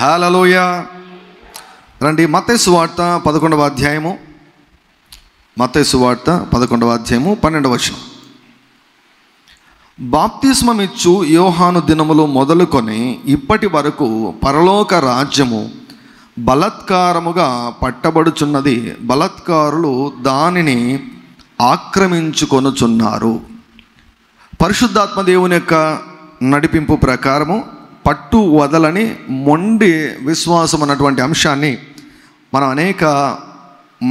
హల్లెలూయా. రండి, మత్తయి సువార్త 11వ అధ్యాయము. మత్తయి సువార్త 11వ అధ్యాయము 12వ వచనం. బాప్తిస్మమిచ్చు యోహాను దినములు మొదలుకొని ఇప్పటి వరకు పరలోక రాజ్యము బలత్కారముగా పట్టబడుచున్నది, బలత్కారులు దానిని ఆక్రమించుకొనుచున్నారు. పరిశుద్ధాత్మ దేవుని యొక్క నడిపింపు ప్రకారము పట్టు వదలని మొండి విశ్వాసం అన్నటువంటి అంశాన్ని మనం అనేక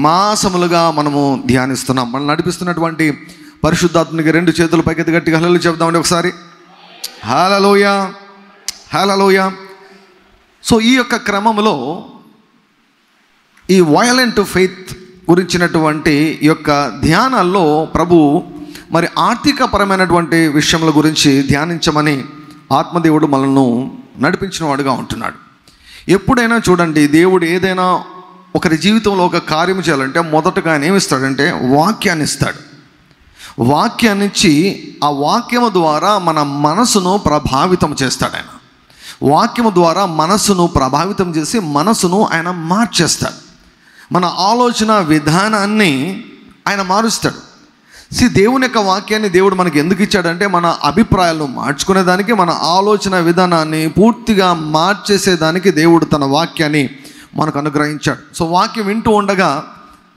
మాసములుగా మనము ధ్యానిస్తున్నాం. మనం నడిపిస్తున్నటువంటి పరిశుద్ధాత్మకి 2 చేతులు పైకెత్తి గట్టిగా హల్లెలూయా చెప్దామండి ఒకసారి. హల్లెలూయా, హల్లెలూయా. సో ఈ యొక్క క్రమంలో ఈ వయలెంట్ ఫెయిత్ గురించినటువంటి ఈ యొక్క ధ్యానాల్లో ప్రభు మరి ఆర్థికపరమైనటువంటి విషయముల గురించి ధ్యానించమని ఆత్మదేవుడు మనల్ని నడిపించిన వాడుగా ఉంటున్నాడు. ఎప్పుడైనా చూడండి, దేవుడు ఏదైనా ఒకరి జీవితంలో ఒక కార్యం చేయాలంటే మొదటగా ఆయన ఏమిస్తాడంటే వాక్యాన్ని ఇస్తాడు. వాక్యాన్ని ఇచ్చి ఆ వాక్యము ద్వారా మన మనసును ప్రభావితం చేస్తాడు. ఆయన వాక్యము ద్వారా మనసును ప్రభావితం చేసి మనసును ఆయన మార్చేస్తాడు. మన ఆలోచన విధానాన్ని ఆయన మారుస్తాడు. దేవుని యొక్క వాక్యాన్ని దేవుడు మనకి ఎందుకు ఇచ్చాడంటే మన అభిప్రాయాలను మార్చుకునేదానికి, మన ఆలోచన విధానాన్ని పూర్తిగా మార్చేసేదానికి దేవుడు తన వాక్యాన్ని మనకు అనుగ్రహించాడు. సో వాక్యం వింటూ ఉండగా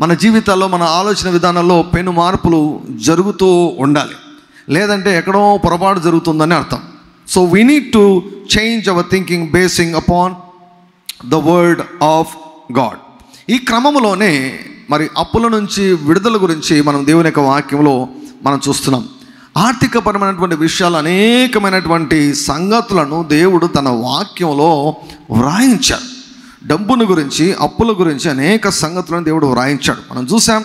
మన జీవితాల్లో, మన ఆలోచన విధానంలో పెను మార్పులు జరుగుతూ ఉండాలి. లేదంటే ఎక్కడో పొరపాటు జరుగుతుందని అర్థం. So we need to change our thinking basing upon the word of God. ఈ క్రమంలోనే మరి అప్పుల నుంచి విడుదల గురించి మనం దేవుని యొక్క వాక్యంలో మనం చూస్తున్నాం. ఆర్థికపరమైనటువంటి విషయాలు, అనేకమైనటువంటి సంగతులను దేవుడు తన వాక్యంలో వ్రాయించాడు. డబ్బును గురించి, అప్పుల గురించి అనేక సంగతులను దేవుడు వ్రాయించాడు. మనం చూసాం,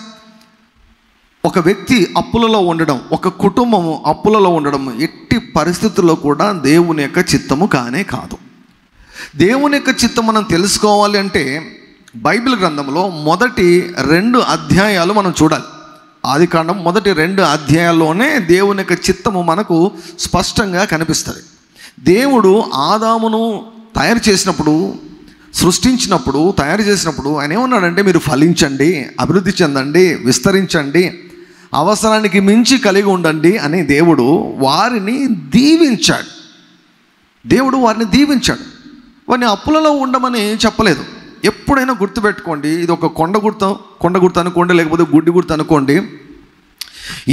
ఒక వ్యక్తి అప్పులలో ఉండడం, ఒక కుటుంబము అప్పులలో ఉండడం ఎట్టి పరిస్థితుల్లో కూడా దేవుని యొక్క చిత్తము కానే కాదు. దేవుని యొక్క చిత్తం మనం తెలుసుకోవాలి అంటే బైబిల్ గ్రంథంలో మొదటి 2 అధ్యాయాలు మనం చూడాలి. ఆదికాండం మొదటి 2 అధ్యాయాల్లోనే దేవుని యొక్క చిత్తము మనకు స్పష్టంగా కనిపిస్తుంది. దేవుడు ఆదామును తయారు చేసినప్పుడు, సృష్టించినప్పుడు, తయారు చేసినప్పుడు ఆయన ఏమన్నాడంటే మీరు ఫలించండి, అభివృద్ధి చెందండి, విస్తరించండి, అవసరానికి మించి కలిగి ఉండండి అని దేవుడు వారిని దీవించాడు. దేవుడు వారిని దీవించాడు. వారిని అప్పులలో ఉండమని చెప్పలేదు. ఎప్పుడైనా గుర్తుపెట్టుకోండి, ఇది ఒక కొండ గుర్తు అనుకోండి, లేకపోతే గుడ్డి గుర్తు అనుకోండి.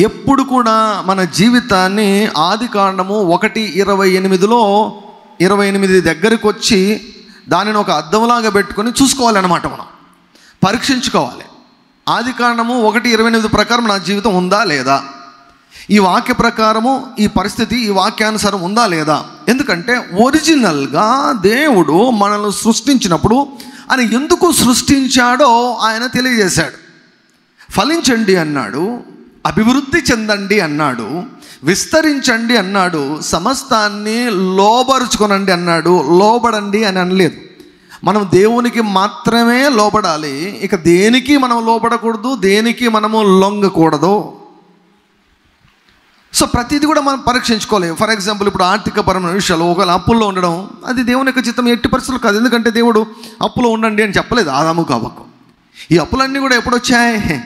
ఎప్పుడు కూడా మన జీవితాన్ని ఆదికాండము 1:28లో 28 దగ్గరికి వచ్చి దానిని ఒక అద్దంలాగా పెట్టుకొని చూసుకోవాలన్నమాట. మనం పరీక్షించుకోవాలి. ఆదికాండము 1:28 ప్రకారం నా జీవితం ఉందా లేదా, ఈ వాక్య ప్రకారము ఈ పరిస్థితి ఈ వాక్యానుసారం ఉందా లేదా. ఎందుకంటే ఒరిజినల్గా దేవుడు మనల్ని సృష్టించినప్పుడు ఆయన ఎందుకు సృష్టించాడో ఆయన తెలియజేశాడు. ఫలించండి అన్నాడు, అభివృద్ధి చెందండి అన్నాడు, విస్తరించండి అన్నాడు, సమస్తాన్ని లోబరుచుకొనండి అన్నాడు. లోబడండి అని అనలేదు. మనం దేవునికి మాత్రమే లోబడాలి, ఇక దేనికి మనం లోబడకూడదు, దేనికి మనము లొంగకూడదు. సో ప్రతిదీ కూడా మనం పరీక్షించుకోవాలి. ఫర్ ఎగ్జాంపుల్, ఇప్పుడు ఆర్థికపరమైన విషయాలు, ఒకవేళ అప్పుల్లో ఉండడం అది దేవుని యొక్క చిత్తం ఎట్టి పరిస్థితులు కాదు. ఎందుకంటే దేవుడు అప్పులో ఉండండి అని చెప్పలేదు ఆదాము హవ్వకు. ఈ అప్పులన్నీ కూడా ఎప్పుడు వచ్చాయి?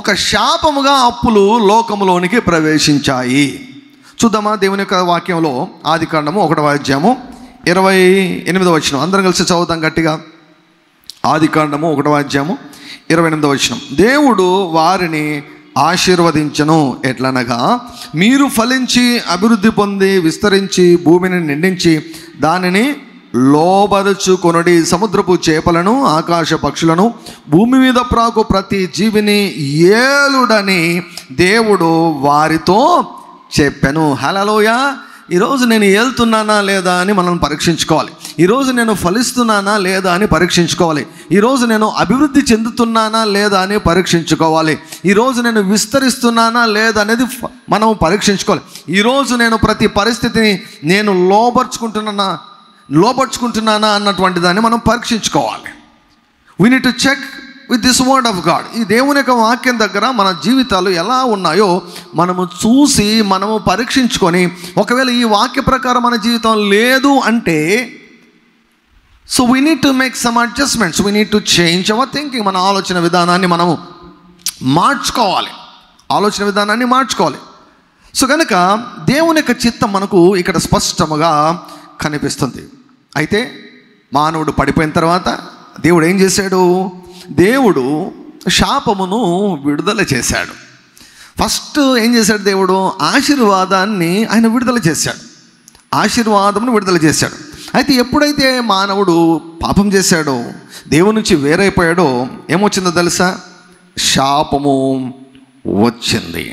ఒక శాపముగా అప్పులు లోకములోనికి ప్రవేశించాయి. చూద్దామా దేవుని యొక్క వాక్యంలో. ఆదికాండము 1వ అధ్యాయము 28వ వచనం. అందరం కలిసి చదువుతాం గట్టిగా. ఆదికాండము 1వ అధ్యాయము 28వ వచనం. దేవుడు వారిని ఆశీర్వదించను, ఎట్లనగా మీరు ఫలించి అభివృద్ధి పొంది విస్తరించి భూమిని నిండించి దానిని లోబరుచుకొనుడి, సముద్రపు చేపలను ఆకాశ పక్షులను భూమి మీద ప్రాకు ప్రతి జీవిని ఏలుడని దేవుడు వారితో చెప్పెను. హల్లెలూయా. ఈరోజు నేను ఏలుతున్నానా లేదా అని మనం పరీక్షించుకోవాలి. ఈరోజు నేను ఫలిస్తున్నానా లేదా అని పరీక్షించుకోవాలి. ఈరోజు నేను అభివృద్ధి చెందుతున్నానా లేదా అని పరీక్షించుకోవాలి. ఈరోజు నేను విస్తరిస్తున్నానా లేదా అనేది మనం పరీక్షించుకోవాలి. ఈరోజు నేను ప్రతి పరిస్థితిని నేను లోబర్చుకుంటున్నానా అన్నటువంటి దాన్ని మనం పరీక్షించుకోవాలి. We need to check with this word of God. ఈ దేవుని యొక్క వాక్యం దగ్గర మన జీవితాలు ఎలా ఉన్నాయో మనము చూసి మనము పరీక్షించుకొని, ఒకవేళ ఈ వాక్య ప్రకారం మన జీవితం లేదు అంటే so we need to make some adjustments, we need to change our thinking. మన ఆలోచన విధానాన్ని మనము మార్చుకోవాలి, ఆలోచన విధానాన్ని మార్చుకోవాలి. సో కనుక దేవుని యొక్క చిత్తం మనకు ఇక్కడ స్పష్టముగా కనిపిస్తుంది. అయితే మానవుడు పడిపోయిన తర్వాత దేవుడు ఏం చేశాడు? దేవుడు శాపమును విడుదల చేశాడు. ఫస్ట్ ఏం చేశాడు? దేవుడు ఆశీర్వాదాన్ని ఆయన విడుదల చేశాడు, ఆశీర్వాదమును విడుదల చేశాడు. అయితే ఎప్పుడైతే మానవుడు పాపం చేశాడో, దేవుని నుంచి వేరైపోయాడో, ఏమొచ్చిందో తెలుసా? శాపము వచ్చింది.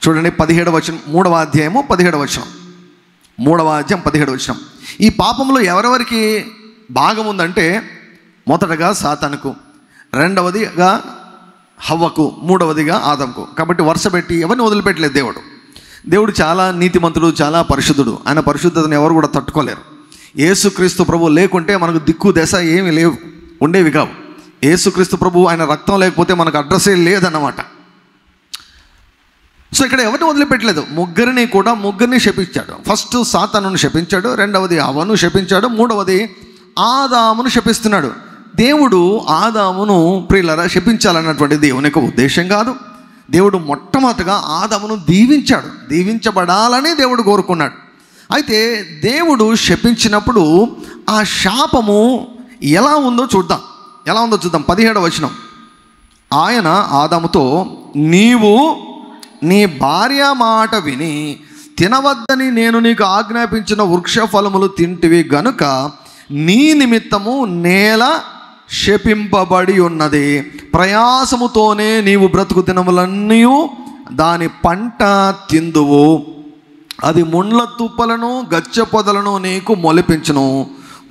చూడండి 17వ వచనం, 3వ అధ్యాయము 17వ వచనం, 3వ అధ్యాయం 17వ వచనం. ఈ పాపంలో ఎవరెవరికి భాగం ఉందంటే, మొదటగా సాతానుకు, రెండవదిగా హవ్వకు, మూడవదిగా ఆదంకు. కాబట్టి వరుస పెట్టి ఎవరిని వదిలిపెట్టలేదు దేవుడు. దేవుడు చాలా నీతిమంతుడు, చాలా పరిశుద్ధుడు. ఆయన పరిశుద్ధతను ఎవరు కూడా తట్టుకోలేరు. యేసుక్రీస్తు ప్రభు లేకుంటే మనకు దిక్కు దశ ఏమి లేవు, ఉండేవి కావు. యేసుక్రీస్తు ప్రభు ఆయన రక్తం లేకపోతే మనకు అడ్రస్సే లేదన్నమాట. సో ఇక్కడ ఎవరిని వదిలిపెట్టలేదు, ముగ్గురిని శపించాడు. ఫస్ట్ సాతానును శపించాడు, రెండవది హవ్వను శపించాడు, మూడవది ఆదామును శపిస్తున్నాడు. దేవుడు ఆదామును ప్రియులారా శపించాలన్నటువంటి దేవుని యొక్క ఉద్దేశం కాదు. దేవుడు మొట్టమొదటిగా ఆదామును దీవించాడు, దీవించబడాలని దేవుడు కోరుకున్నాడు. అయితే దేవుడు శపించినప్పుడు ఆ శాపము ఎలా ఉందో చూద్దాం. 17వ వచనం. ఆయన ఆదాముతో, నీవు నీ భార్య మాట విని తినవద్దని నేను నీకు ఆజ్ఞాపించిన వృక్ష ఫలములు తింటివి గనుక నీ నిమిత్తము నేల శపింపబడి ఉన్నది, ప్రయాసముతోనే నీవు బ్రతుకు దినములన్నీ దాని పంట తిందువు, అది ముండ్ల తుప్పలను గచ్చ పొదలను నీకు మొలిపించును,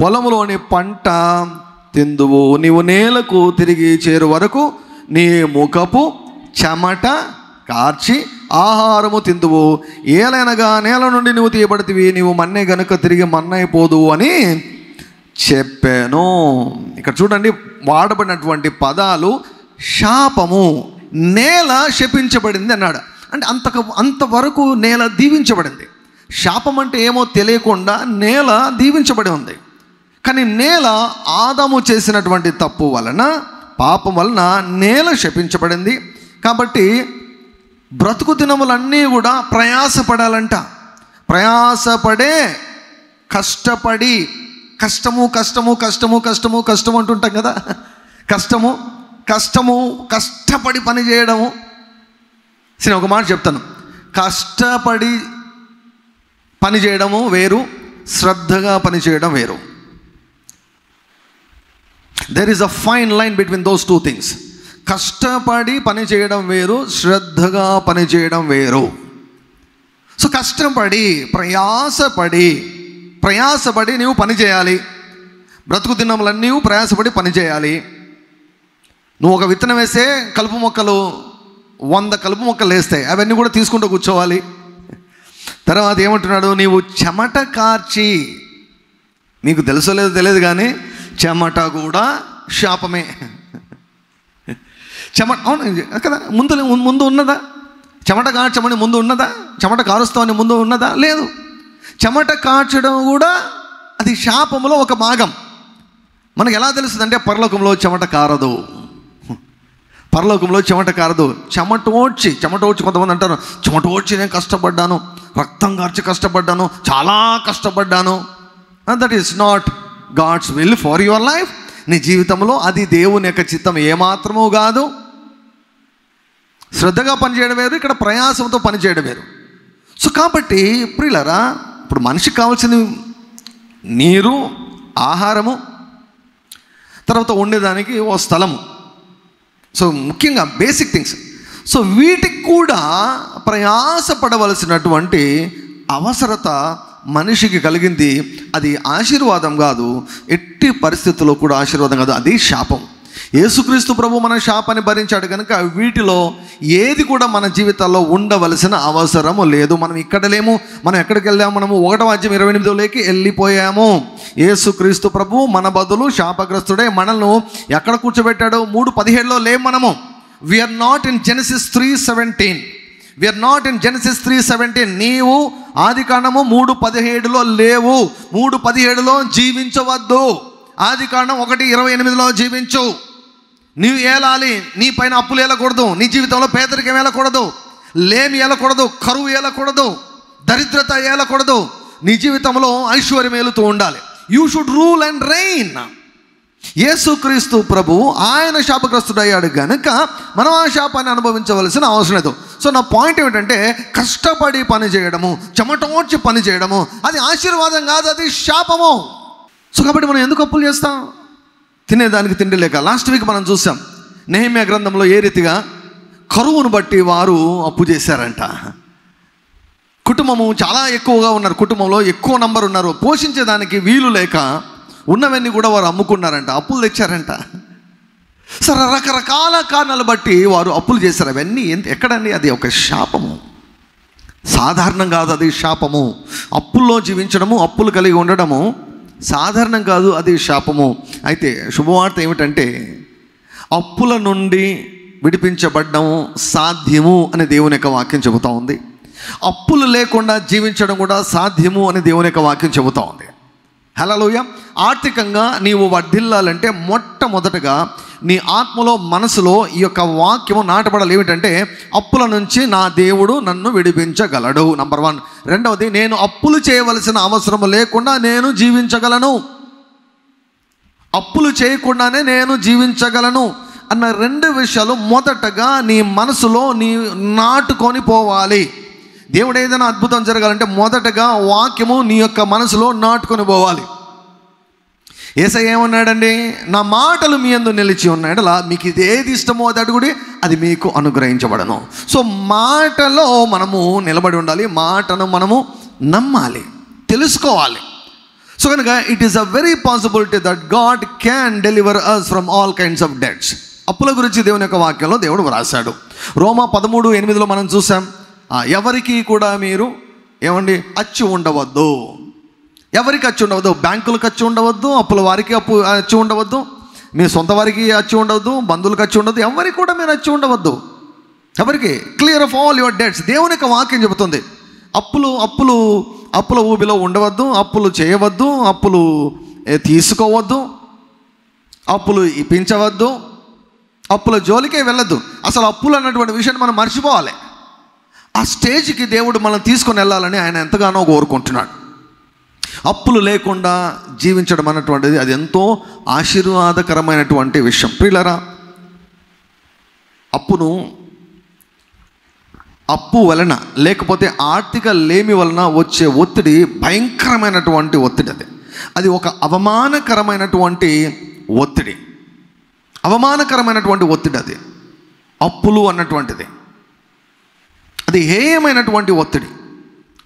పొలములోని పంట తిందువు, నీవు నేలకు తిరిగి చేరు వరకు నీ ముఖపు చెమట కార్చి ఆహారము తిందువు, ఏలైనగా నేల నుండి నువ్వు తీయబడితివి, నీవు మన్నే గనుక తిరిగి మన్నైపోదువు అని చెప్పాను. ఇక్కడ చూడండి, వాడబడినటువంటి పదాలు శాపము, నేల శపించబడింది అన్నాడు. అంటే అంతవరకు నేల దీవించబడింది. శాపం అంటే ఏమో తెలియకుండా నేల దీవించబడి ఉంది. కానీ నేల ఆదాము చేసినటువంటి తప్పు వలన, పాపం వలన నేల శపించబడింది. కాబట్టి బ్రతుకు దినములన్నీ కూడా ప్రయాసపడాలంట. ప్రయాసపడే, కష్టపడి, కష్టము కష్టము కష్టము కష్టము కష్టము అంటుంటాం కదా, కష్టము కష్టము కష్టపడి పని చేయడము. నేను ఒక మాట చెప్తాను, కష్టపడి పని చేయడము వేరు, శ్రద్ధగా పని చేయడం వేరు. There is a fine line between those two things. కష్టపడి పని చేయడం వేరు, శ్రద్ధగా పని చేయడం వేరు. సో కష్టపడి, ప్రయాసపడి నీవు పని చేయాలి. బ్రతుకు దినములన్నీ ప్రయాసపడి పని చేయాలి. నువ్వు ఒక విత్తనం వేస్తే కలుపు మొక్కలు 100 కలుపు మొక్కలు వేస్తాయి, అవన్నీ కూడా తీసుకుంటూ కూర్చోవాలి. తర్వాత ఏమంటున్నాడు? నీవు చెమట కార్చి, మీకు తెలుసో లేదో తెలియదు కానీ చెమట కూడా శాపమే. చెమట అవును కదా, ముందు ఉన్నదా? చెమట కార్చమని ముందు ఉన్నదా? చెమట కారుస్తామని ముందు ఉన్నదా? లేదు. చెమట కార్చడం కూడా అది శాపములో ఒక భాగం. మనకు ఎలా తెలుస్తుంది అంటే, పరలోకంలో చెమట కారదు, పరలోకంలో చెమట కారదు. చెమటోడ్చి కొంతమంది అంటారు, చెమటోడ్చి నేను కష్టపడ్డాను, రక్తం కార్చి కష్టపడ్డాను, చాలా కష్టపడ్డాను. That is not God's will for your life. నీ జీవితంలో అది దేవుని యొక్క చిత్తం ఏమాత్రమూ కాదు. శ్రద్ధగా పనిచేయడం వేరు, ఇక్కడ ప్రయాసంతో పనిచేయడం వేరు. సో కాబట్టి ప్రియులారా, ఇప్పుడు మనిషికి కావాల్సిన నీరు, ఆహారము, తర్వాత ఉండేదానికి ఓ స్థలము. సో ముఖ్యంగా బేసిక్ థింగ్స్. సో వీటికి కూడా ప్రయాసపడవలసినటువంటి అవసరత మనిషికి కలిగింది. అది ఆశీర్వాదం కాదు, ఎట్టి పరిస్థితుల్లో కూడా ఆశీర్వాదం కాదు, అది శాపం. యేసుక్రీస్తు ప్రభు మన శాపాన్ని భరించాడు కనుక వీటిలో ఏది కూడా మన జీవితాల్లో ఉండవలసిన అవసరము లేదు. మనం ఇక్కడ లేము, మనం ఎక్కడికి వెళ్ళాము? మనము 1వ అధ్యాయం 28లోకి వెళ్ళిపోయాము. యేసుక్రీస్తు ప్రభు మన బదులు శాపగ్రస్తుడే మనల్ని ఎక్కడ కూర్చోబెట్టాడు? 3:17లో లేము మనము. We are not in Genesis 3:17. We are not in Genesis 3:17. నీవు ఆదికాండము 3:17లో లేవు, 3:17లో జీవించవద్దు. ఆదికాండం 1:28 జీవించు. నీవు ఏలాలి, నీ పైన అప్పులు ఏలకూడదు, నీ జీవితంలో పేదరికం ఏలకూడదు, లేమి ఏలకూడదు, కరువు ఏలకూడదు, దరిద్రత ఏలకూడదు, నీ జీవితంలో ఐశ్వర్యం ఏలుతూ ఉండాలి. You should rule and rain. యేసుక్రీస్తు ప్రభు ఆయన శాపగ్రస్తుడయ్యాడు కనుక మనం ఆ శాపాన్ని అనుభవించవలసిన అవసరం లేదు. సో నా పాయింట్ ఏమిటంటే, కష్టపడి పని చేయడము, చెమటోడ్చి పని చేయడము అది ఆశీర్వాదం కాదు, అది శాపము. సో కాబట్టి మనం ఎందుకు అప్పులు చేస్తాం? తినేదానికి తిండి లేక. లాస్ట్ వీక్ మనం చూసాం నెహెమ్యా గ్రంథంలో ఏ రీతిగా కరువును బట్టి వారు అప్పు చేశారంట. కుటుంబము చాలా ఎక్కువగా ఉన్నారు, కుటుంబంలో ఎక్కువ నంబర్ ఉన్నారు, పోషించేదానికి వీలు లేక ఉన్నవన్నీ కూడా వారు అమ్ముకున్నారంట, అప్పులు తెచ్చారంట. సరే, రకరకాల కారణాలు బట్టి వారు అప్పులు చేశారు. అవన్నీ ఎక్కడండి? అది ఒక శాపము, సాధారణం కాదు, అది శాపము. అప్పుల్లో జీవించడము, అప్పులు కలిగి ఉండడము సాధారణం కాదు, అది శాపము. అయితే శుభవార్త ఏమిటంటే, అప్పుల నుండి విడిపించబడ్డం సాధ్యము అని దేవుని యొక్క వాక్యం చెబుతూ ఉంది. అప్పులు లేకుండా జీవించడం కూడా సాధ్యము అని దేవుని యొక్క వాక్యం చెబుతూ ఉంది. హల్లెలూయా. ఆర్థికంగా నీవు వర్ధిల్లాలంటే మొట్టమొదటగా నీ ఆత్మలో, మనసులో ఈ యొక్క వాక్యము నాటబడాలి. ఏమిటంటే, అప్పుల నుంచి నా దేవుడు నన్ను విడిపించగలడు, నంబర్ 1. రెండవది, నేను అప్పులు చేయవలసిన అవసరం లేకుండా నేను జీవించగలను, అప్పులు చేయకుండానే నేను జీవించగలను అన్న 2 విషయాలు మొదటగా నీ మనసులో నీ నాటుకొని పోవాలి. దేవుడు ఏదైనా అద్భుతం జరగాలంటే మొదటగా వాక్యము నీ యొక్క మనసులో నాటుకొని పోవాలి. యేసయ్య ఏమన్నాడండి? నా మాటలు మీ యందు నిలిచి ఉన్నాడు, అలా మీకు ఇది ఏది ఇష్టమో అది అడుగుడి, అది మీకు అనుగ్రహించబడను. సో మాటలో మనము నిలబడి ఉండాలి, మాటను మనము నమ్మాలి, తెలుసుకోవాలి. సో కనుక it is a very possibility that God can deliver us from all kinds of debts. అప్పుల గురించి దేవుని యొక్క వాక్యంలో దేవుడు వ్రాసాడు. రోమా 13:8 మనం చూసాం, ఎవరికి కూడా మీరు ఏమండి అచ్చు ఉండవద్దు, ఎవరికి అచ్చు ఉండవద్దు, బ్యాంకులకు అచ్చు ఉండవద్దు, అప్పుల వారికి అచ్చు ఉండవద్దు, మీ సొంత వారికి అచ్చు ఉండవద్దు, బంధువులకు అచ్చు ఉండవద్దు, ఎవరికి కూడా మీరు అచ్చు ఉండవద్దు. ఎవరికి? Clear of all your debts. దేవుని యొక్క వాక్యం చెబుతుంది అప్పుల ఊబిలో ఉండవద్దు, అప్పులు చేయవద్దు, అప్పులు తీసుకోవద్దు, అప్పులు ఇప్పించవద్దు, అప్పుల జోలికే వెళ్ళద్దు. అసలు అప్పులు అన్నటువంటి విషయాన్ని మనం మర్చిపోవాలి. ఆ స్టేజ్కి దేవుడు మనం తీసుకొని వెళ్ళాలని ఆయన ఎంతగానో కోరుకుంటున్నాడు. అప్పులు లేకుండా జీవించడం అన్నటువంటిది అది ఎంతో ఆశీర్వాదకరమైనటువంటి విషయం. ప్రియులారా, అప్పు వలన లేకపోతే ఆర్థిక లేమి వలన వచ్చే ఒత్తిడి భయంకరమైనటువంటి ఒత్తిడి. అది ఒక అవమానకరమైనటువంటి ఒత్తిడి, అది అప్పులు అన్నటువంటిది. అది హేయమైనటువంటి ఒత్తిడి.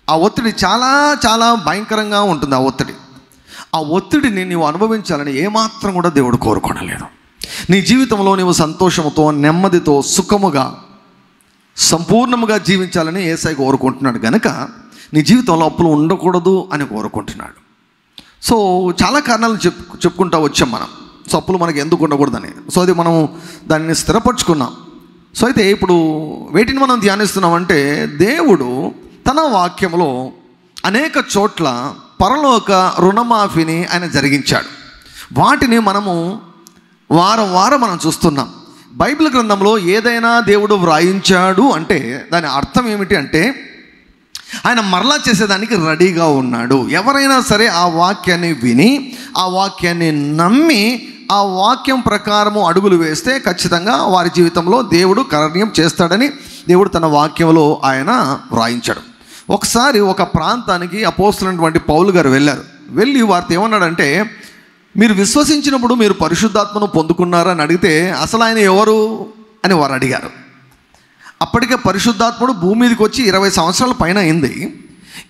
ఆ ఒత్తిడి చాలా చాలా భయంకరంగా ఉంటుంది. ఆ ఒత్తిడిని నీవు అనుభవించాలని ఏమాత్రం కూడా దేవుడు కోరుకోనలేదు. నీ జీవితంలో నీవు సంతోషంతో, నెమ్మదితో, సుఖముగా, సంపూర్ణముగా జీవించాలని యేసయ్య కోరుకుంటున్నాడు కనుక నీ జీవితంలో అప్పులు ఉండకూడదు అని కోరుకుంటున్నాడు. సో చాలా కారణాలు చెప్పుకుంటూ వచ్చాం మనం. సో అప్పులు మనకి ఎందుకు ఉండకూడదని. సో అది మనం దాన్ని స్థిరపరచుకున్నాం. సో అయితే ఇప్పుడు వేటిని మనం ధ్యానిస్తున్నామంటే, దేవుడు తన వాక్యంలో అనేక చోట్ల పరలోక రుణమాఫీని ఆయన జరిగించాడు. వాటిని మనము వారం మనం చూస్తున్నాం. బైబిల్ గ్రంథంలో ఏదైనా దేవుడు వ్రాయించాడు అంటే దాని అర్థం ఏమిటి అంటే, ఆయన మరలా చేసేదానికి రెడీగా ఉన్నాడు. ఎవరైనా సరే ఆ వాక్యాన్ని విని, ఆ వాక్యాన్ని నమ్మి, ఆ వాక్యం ప్రకారము అడుగులు వేస్తే ఖచ్చితంగా వారి జీవితంలో దేవుడు కార్యం చేస్తాడని దేవుడు తన వాక్యంలో ఆయన వ్రాయించాడు. ఒకసారి ఒక ప్రాంతానికి అపోస్తలుడైనటువంటి పౌలు గారు వెళ్ళి వారితో ఏమన్నాడంటే, మీరు విశ్వసించినప్పుడు మీరు పరిశుద్ధాత్మను పొందుకున్నారా అని అడిగితే, అసలు ఆయన ఎవరు అని వారు అడిగారు. అప్పటికే పరిశుద్ధాత్ముడు భూమి మీదకి వచ్చి 20 సంవత్సరాల పైన అయింది.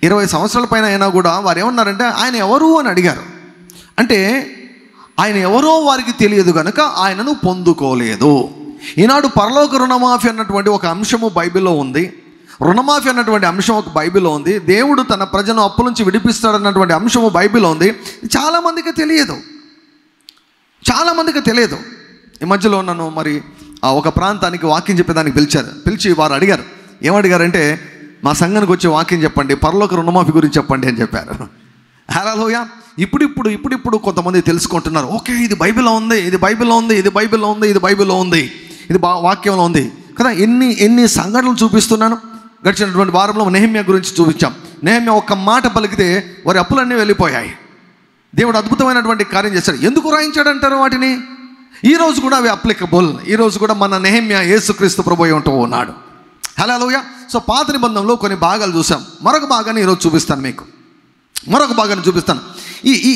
20 సంవత్సరాల పైన అయినా కూడా వారు ఏమన్నారంటే, ఆయన ఎవరు అని అడిగారు. అంటే ఆయన ఎవరో వారికి తెలియదు కనుక ఆయనను పొందుకోలేదు. ఈనాడు పరలోక రుణమాఫీ అన్నటువంటి ఒక అంశము బైబిల్లో ఉంది. రుణమాఫీ అన్నటువంటి అంశం ఒక బైబిల్లో ఉంది. దేవుడు తన ప్రజను అప్పుల నుంచి విడిపిస్తాడన్నటువంటి అంశము బైబిల్లో ఉంది. చాలామందికి తెలియదు. ఈ మధ్యలో నన్ను మరి ఒక ప్రాంతానికి వాక్యం చెప్పేదానికి పిలిచి వారు అడిగారు. ఏమడిగారంటే, మా సంఘానికి వచ్చి వాక్యం చెప్పండి, పరలోక రుణమాఫీ గురించి చెప్పండి అని చెప్పారు. హల్లెలూయా. ఇప్పుడిప్పుడు కొంతమంది తెలుసుకుంటున్నారు. ఓకే, ఇది బైబిల్లో ఉంది, ఇది బైబిల్లో ఉంది, ఇది బైబిల్లో ఉంది, ఇది బైబిల్లో ఉంది, ఇది వాక్యంలో ఉంది కదా. ఎన్ని సంఘటనలు చూపిస్తున్నాను. గడిచినటువంటి వారంలో నెహెమ్యా గురించి చూపించాం. నెహెమ్యా ఒక్క మాట పలికితే వారి అప్పులన్నీ వెళ్ళిపోయాయి. దేవుడు అద్భుతమైనటువంటి కార్యం చేశాడు. ఎందుకు రాయించాడంటారు వాటిని? ఈరోజు కూడా అవి అప్లికబుల్. ఈరోజు కూడా మన నెహెమ్యా యేసుక్రీస్తు ప్రభువు ఉంటూ ఉన్నాడు. హల్లెలూయా. సో పాత నిబంధనలో కొన్ని భాగాలు చూసాం. మరొక భాగాన్ని ఈరోజు చూపిస్తాను మీకు.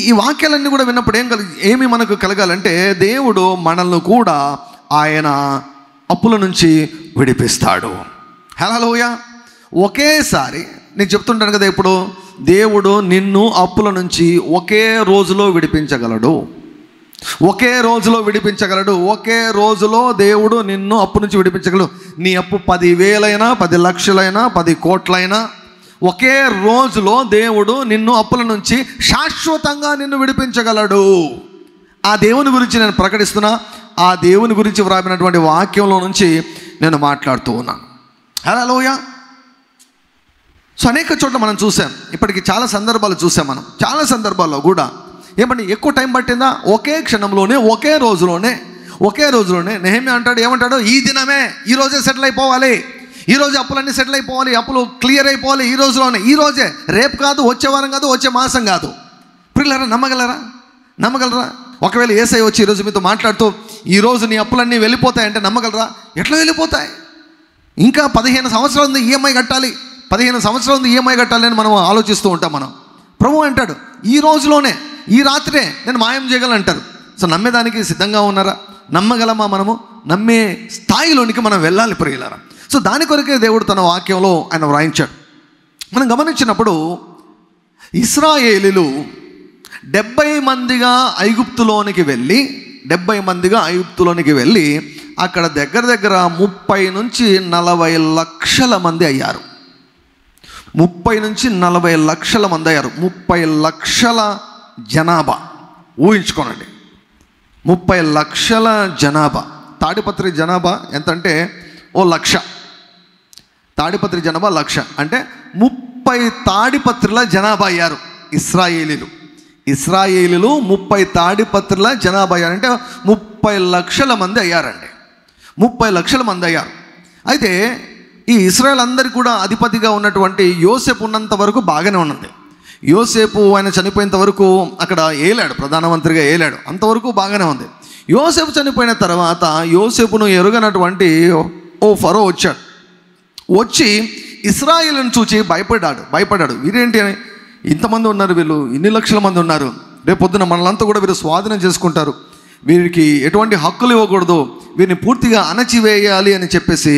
ఈ వాక్యాలన్నీ కూడా విన్నప్పుడు ఏమి మనకు కలగాలంటే, దేవుడు మనల్ని కూడా ఆయన అప్పుల నుంచి విడిపిస్తాడు. హల్లెలూయా. ఒకేసారి నేను చెప్తుంటాను కదా, ఇప్పుడు దేవుడు నిన్ను అప్పుల నుంచి ఒకే రోజులో విడిపించగలడు. ఒకే రోజులో దేవుడు నిన్ను అప్పు నుంచి విడిపించగలడు. నీ అప్పు 10,000 10 లక్షలైనా 10 కోట్లైనా ఒకే రోజులో దేవుడు నిన్ను అప్పుల నుంచి శాశ్వతంగా నిన్ను విడిపించగలడు. ఆ దేవుని గురించి నేను ప్రకటిస్తున్నా. ఆ దేవుని గురించి వ్రాసినటువంటి వాక్యంలో నుంచి నేను మాట్లాడుతూ ఉన్నాను. హల్లెలూయా. సో అనేక చోట్ల మనం చూసాం. ఇప్పటికి చాలా సందర్భాలు చూసాం. మనం చాలా సందర్భాల్లో కూడా ఏమంటే ఎక్కువ టైం పట్టిందా? ఒకే క్షణంలోనే ఒకే రోజులోనే నెహెమ్యా ఏమంటాడు? ఈ దినమే, ఈరోజే సెటిల్ అయిపోవాలి, ఈరోజు అప్పులన్నీ సెటిల్ అయిపోవాలి, అప్పులు క్లియర్ అయిపోవాలి ఈ రోజే, రేపు కాదు, వచ్చే వారం కాదు, వచ్చే మాసం కాదు. ప్రియులారా, నమ్మగలరా? ఒకవేళ యేసయ్య వచ్చి ఈరోజు మీతో మాట్లాడుతూ ఈరోజు నీ అప్పులన్నీ వెళ్ళిపోతాయంటే నమ్మగలరా? ఎట్లా వెళ్ళిపోతాయి? ఇంకా 15 సంవత్సరాలు ఉంది ఈఎంఐ కట్టాలి, 15 సంవత్సరాలు ఉంది ఈఎంఐ కట్టాలి అని మనం ఆలోచిస్తూ ఉంటాం. మనం ప్రభువు అంటాడు ఈ రోజులోనే, ఈ రాత్రే నేను మాయం చేయగలను అంటారు. సో నమ్మేదానికి సిద్ధంగా ఉన్నారా? నమ్మగలమా? మనము నమ్మే స్థాయిలోనికి మనం వెళ్ళాలి ప్రియులారా. సో దాని కొరకే దేవుడు తన వాక్యంలో ఆయన వ్రాయించాడు. మనం గమనించినప్పుడు ఇశ్రాయేలీలు 70 మందిగా ఐగుప్తులోనికి వెళ్ళి అక్కడ దగ్గర 30 నుంచి 40 లక్షల మంది అయ్యారు. 30 నుంచి 40 లక్షల మంది అయ్యారు. 30 లక్షల జనాభా ఊహించుకోనండి. 30 లక్షల జనాభా. తాడిపత్రి జనాభా ఎంతంటే 1,00,000. తాడిపత్రి జనాభా 1,00,000 అంటే 30 తాడిపత్రుల జనాభా అయ్యారు ఇశ్రాయేలీలు. 30 తాడిపత్రుల జనాభా అయ్యారంటే 30 లక్షల మంది అయ్యారండి. 30 లక్షల మంది అయ్యారు. అయితే ఈ ఇశ్రాయేల్ అందరికీ కూడా అధిపతిగా ఉన్నటువంటి యోసేపు ఉన్నంత వరకు బాగానే ఉన్నది. యోసేపు ఆయన చనిపోయేంత వరకు అక్కడ ఏలాడు, ప్రధానమంత్రిగా ఏలాడు, అంతవరకు బాగానే ఉంది. యోసేపు చనిపోయిన తర్వాత యోసేపును ఎరుగనటువంటి ఓ ఫరో వచ్చి ఇశ్రాయేలును చూచి భయపడ్డాడు. వీరేంటి, ఇంతమంది ఉన్నారు, వీళ్ళు ఇన్ని లక్షల మంది ఉన్నారు, రేపొద్దున మనలంతా కూడా వీరు స్వాధీనం చేసుకుంటారు, వీరికి ఎటువంటి హక్కులు ఇవ్వకూడదు, వీరిని పూర్తిగా అణచివేయాలి అని చెప్పేసి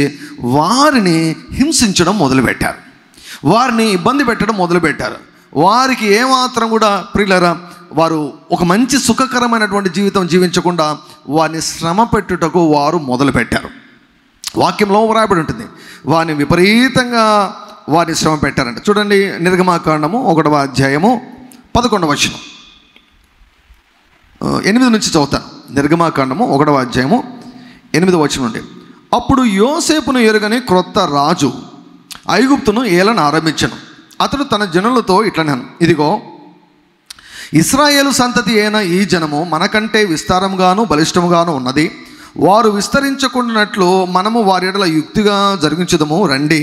వారిని హింసించడం మొదలుపెట్టారు, వారిని ఇబ్బంది పెట్టడం మొదలుపెట్టారు. వారికి ఏమాత్రం కూడా ప్రియులారా, వారు ఒక మంచి సుఖకరమైనటువంటి జీవితం జీవించకుండా వారిని శ్రమ పెట్టుటకు వారు మొదలుపెట్టారు. వాక్యంలో వ్రాయబడి ఉంటుంది, వారిని విపరీతంగా వారిని శ్రమ పెట్టారంట. చూడండి, నిర్గమాకాండము 1వ అధ్యాయము 11వ వచనం, 8 నుంచి చదువుతాను. నిర్గమాకాండము 1వ అధ్యాయము 8వ వచనం నుండి. అప్పుడు యోసేపును ఎరుగని క్రొత్త రాజు ఐగుప్తును ఏలన ఆరంభించను. అతడు తన జనులతో ఇట్లనెను, ఇదిగో ఇశ్రాయేలు సంతతి అయిన ఈ జనము మనకంటే విస్తారంగాను బలిష్టముగాను ఉన్నది. వారు విస్తరించకుండానట్లు మనము వారి ఎడల యుక్తిగా జరిగించుదము రండి.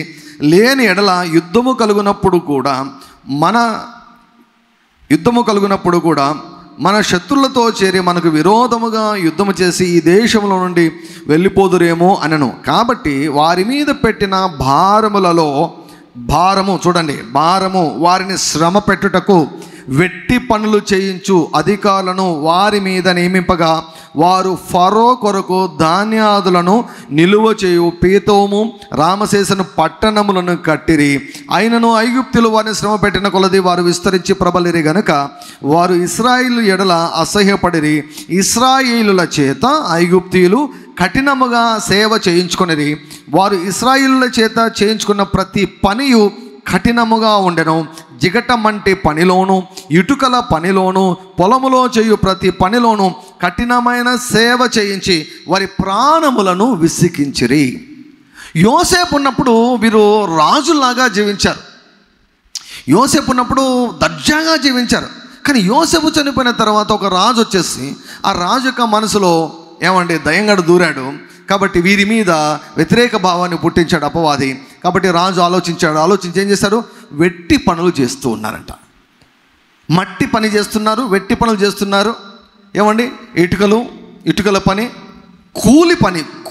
లేని ఎడల యుద్ధము కలుగునప్పుడు కూడా మన శత్రులతో చేరి మనకు విరోధముగా యుద్ధము చేసి ఈ దేశంలో నుండి వెళ్ళిపోదురేమో అనను. కాబట్టి వారి మీద పెట్టిన భారము చూడండి, వారిని శ్రమ పెట్టుటకు వెట్టి పనులు చేయించు అధికారులను వారి మీద నియమింపగా వారు ఫరో కొరకు ధాన్యాదులను నిలువ చేయు పీతోము రామశేషను పట్టణములను కట్టిరి. అయినను ఐగుప్తులు వారిని శ్రమ పెట్టిన కొలది వారు విస్తరించి ప్రబలిరి గనుక వారు ఇశ్రాయేలు ఎడల అసహ్యపడిరి. ఇశ్రాయేలుల చేత ఐగుప్తీయులు కఠినముగా సేవ చేయించుకొనిరి. వారు ఇశ్రాయేలుల చేత చేయించుకున్న ప్రతి పనియు కఠినముగా ఉండెను. జిగటమంటి పనిలోను ఇటుకల పనిలోను పొలములో చేయు ప్రతి పనిలోను కఠినమైన సేవ చేయించి వారి ప్రాణములను విసికించిరి. యోసేపు ఉన్నప్పుడు వీరు రాజులాగా జీవించారు. యోసేపు ఉన్నప్పుడు దర్జాగా జీవించారు. కానీ యోసేపు చనిపోయిన తర్వాత ఒక రాజు వచ్చేసి ఆ రాజు యొక్క మనసులో ఏమండి దయ్యంగాడు దూరాడు, కాబట్టి వీరి మీద వ్యతిరేక భావాన్ని పుట్టించాడు అపవాది. కాబట్టి రాజు ఆలోచించి ఏం చేశారు? వెట్టి పనులు చేస్తూ ఉన్నారంట. మట్టి పని చేస్తున్నారు, వెట్టి పనులు చేస్తున్నారు. ఏమండి, ఇటుకల పని,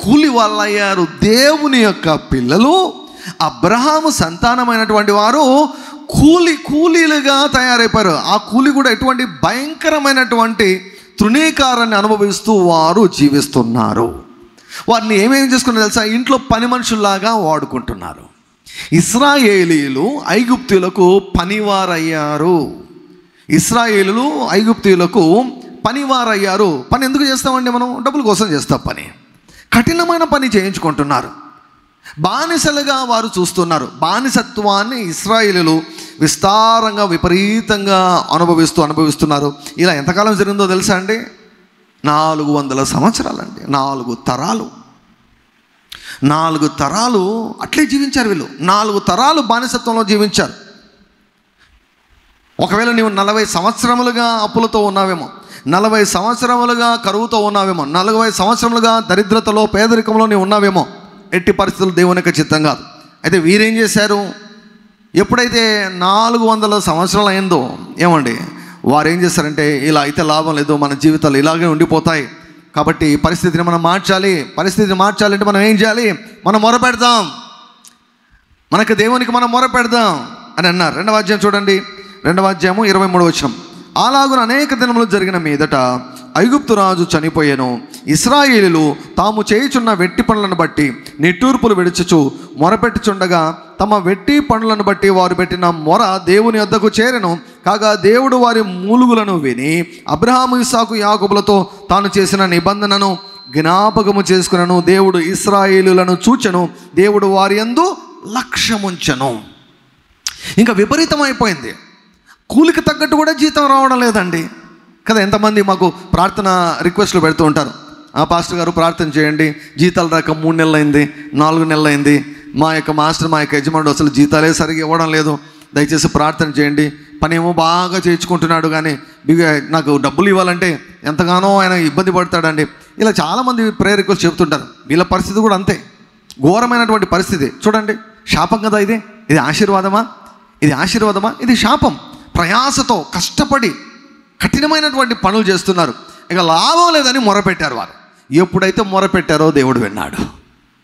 కూలి వాళ్ళు అయ్యారు. దేవుని యొక్క పిల్లలు, అబ్రహాము సంతానమైనటువంటి వారు కూలీలుగా తయారైపోయారు. ఆ కూలి కూడా ఎటువంటి భయంకరమైనటువంటి తృణీకారాన్ని అనుభవిస్తూ వారు జీవిస్తున్నారు. వారిని ఏమేమి చేసుకున్నారు తెలుసా? ఇంట్లో పని మనుషుల్లాగా వాడుకుంటున్నారు. ఇశ్రాయేలీయులు ఐగుప్తీయులకు పనివారయ్యారు. ఇశ్రాయేలీయులు ఐగుప్తీయులకు పనివారయ్యారు. పని ఎందుకు చేస్తామండి? మనం డబ్బుల కోసం చేస్తాం పని. కఠినమైన పని చేయించుకుంటున్నారు. బానిసలుగా వారు చూస్తున్నారు. బానిసత్వాన్ని ఇశ్రాయేలీయులు విస్తారంగా విపరీతంగా అనుభవిస్తున్నారు. ఇలా ఎంతకాలం జరిగిందో తెలుసా అండి? 400 సంవత్సరాలండి. 4 తరాలు అట్లే జీవించారు వీళ్ళు. 4 తరాలు బానిసత్వంలో జీవించారు. ఒకవేళ నీవు 40 సంవత్సరములుగా అప్పులతో ఉన్నావేమో, 40 సంవత్సరములుగా కరువుతో ఉన్నావేమో, 40 సంవత్సరములుగా దరిద్రతలో పేదరికంలో నీవు ఉన్నావేమో, ఎట్టి పరిస్థితులు దేవుని యొక్క చిత్తం కాదు. అయితే వీరేం చేశారు? ఎప్పుడైతే 400 సంవత్సరాలు అయిందో ఏమండి, వారు ఏం చేస్తారంటే, ఇలా అయితే లాభం లేదు, మన జీవితాలు ఇలాగే ఉండిపోతాయి, కాబట్టి పరిస్థితిని మనం మార్చాలి. పరిస్థితిని మార్చాలంటే మనం ఏం చేయాలి? మనం మొరపెడదాం, మనకు దేవునికి మనం మొరపెడదాం అని అన్నారు. 2వ అధ్యాయం చూడండి, 2వ అధ్యాయము 23వ వచనం. అలాగున అనేక దినములు జరిగిన మీదట ఐగుప్తు రాజు చనిపోయాను. ఇశ్రాయేలీయులు తాము చేయుచున్న వెట్టి పనులను బట్టి నిట్టూర్పులు విడుచుచు మొరపెట్టుచుండగా తమ వెట్టి పనులను బట్టి వారు పెట్టిన మొర దేవుని వద్దకు చేరెను. కాగా దేవుడు వారి మూలుగులను విని అబ్రహాము, ఇస్సాకు, యాకోబులతో తాను చేసిన నిబంధనను జ్ఞాపకము చేసుకునను. దేవుడు ఇశ్రాయేలీయులను చూచెను, దేవుడు వారి యందు లక్ష్యముంచెను. ఇంకా విపరీతమైపోయింది. కూలికి తగ్గట్టు కూడా జీతం రావడం లేదండి కదా. ఎంతమంది మాకు ప్రార్థన రిక్వెస్ట్లు పెడుతూ ఉంటారు, పాస్టర్ గారు ప్రార్థన చేయండి, జీతాలు రాక 3 నెలలు అయింది, 4 నెలలు అయింది, మా యొక్క యజమానుడు అసలు జీతాలే సరిగా ఇవ్వడం లేదు, దయచేసి ప్రార్థన చేయండి. పని ఏమో బాగా చేయించుకుంటున్నాడు, కానీ నాకు డబ్బులు ఇవ్వాలంటే ఎంతగానో ఆయన ఇబ్బంది పడతాడండి. ఇలా చాలామంది ప్రేయర్ రిక్వెస్ట్ చెబుతుంటారు. వీళ్ళ పరిస్థితి కూడా అంతే, ఘోరమైనటువంటి పరిస్థితి. చూడండి, శాపం కదా ఇది. ఇది ఆశీర్వాదమా? ఇది శాపం. ప్రయాసతో కష్టపడి కఠినమైనటువంటి పనులు చేస్తున్నారు, ఇక లాభం లేదని మొరపెట్టారు. వారు ఎప్పుడైతే మొరపెట్టారో దేవుడు విన్నాడు.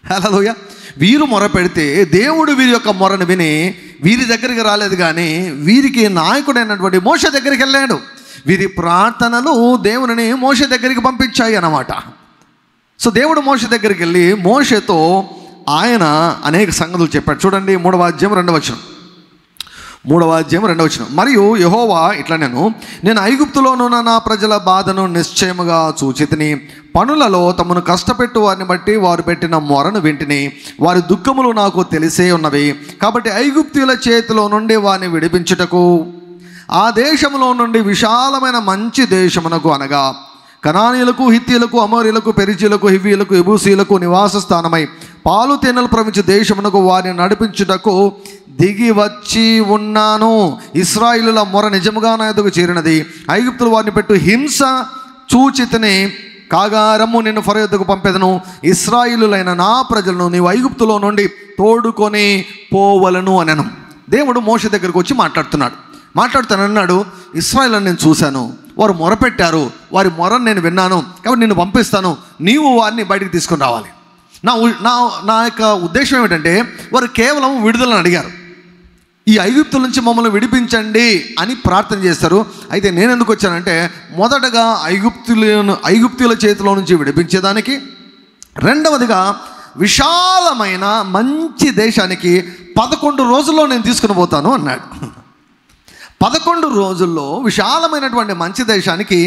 హల్లెలూయా. వీరు మొరపెడితే దేవుడు వీరి యొక్క మొరను విని వీరి దగ్గరికి రాలేదు, కానీ వీరికి నాయకుడైనటువంటి మోషే దగ్గరికి వెళ్ళాడు. వీరి ప్రార్థనలు దేవునిని మోషే దగ్గరికి పంపించాయి అన్నమాట. సో దేవుడు మోషే దగ్గరికి వెళ్ళి మోషేతో ఆయన అనేక సంగతులు చెప్పాడు. చూడండి, 3వ అధ్యాయం 2వ వచనం. మరియు యెహోవా ఇట్లా, నేను ఐగుప్తులోనున్న నా ప్రజల బాధను నిశ్చయముగా చూచితిని. పనులలో తమను కష్టపెట్టు వారిని బట్టి వారు పెట్టిన మొరను వింటిని. వారి దుఃఖములు నాకు తెలిసే ఉన్నవి. కాబట్టి ఐగుప్తీయుల చేతిలో నుండి వారిని విడిపించుటకు ఆ దేశంలో నుండి విశాలమైన మంచి దేశమునకు, అనగా కనానీయులకు, హిత్తీయులకు, అమోరీయులకు, పెరిజీయులకు, హివ్వీయులకు, యెబూసీయులకు నివాస స్థానమై పాలు తేనెలు ప్రవహించే దేశమునకు వారిని నడిపించుటకు దిగి వచ్చి ఉన్నాను. ఇశ్రాయేలుల మొర నిజముగా నా ఎదుగు చేరినది. ఐగుప్తులు వారిని పెట్టు హింస చూచితిని. కాగా రమ్ము, నిన్ను ఫరో యొద్దకు పంపెదను. ఇశ్రాయేలులైన నా ప్రజలను నీవు ఐగుప్తులో నుండి తోడుకొని పోవలను అనెను. దేవుడు మోషే దగ్గరకు వచ్చి మాట్లాడుతానన్నాడు. ఇశ్రాయేలులను నేను చూశాను, వారు మొరపెట్టారు, వారి మొరను నేను విన్నాను, కాబట్టి నిన్ను పంపిస్తాను, నీవు వారిని బయటికి తీసుకొని రావాలి. నా యొక్క ఉద్దేశం ఏమిటంటే, వారు కేవలం విడుదలను అడిగారు. ఈ ఐగుప్తుల నుంచి మమ్మల్ని విడిపించండి అని ప్రార్థన చేస్తారు. అయితే నేను ఎందుకు వచ్చానంటే, మొదటగా ఐగుప్తుల చేతిలో నుంచి విడిపించేదానికి, రెండవదిగా విశాలమైన మంచి దేశానికి 11 రోజుల్లో నేను తీసుకుని పోతాను అన్నాడు. 11 రోజుల్లో విశాలమైనటువంటి మంచి దేశానికి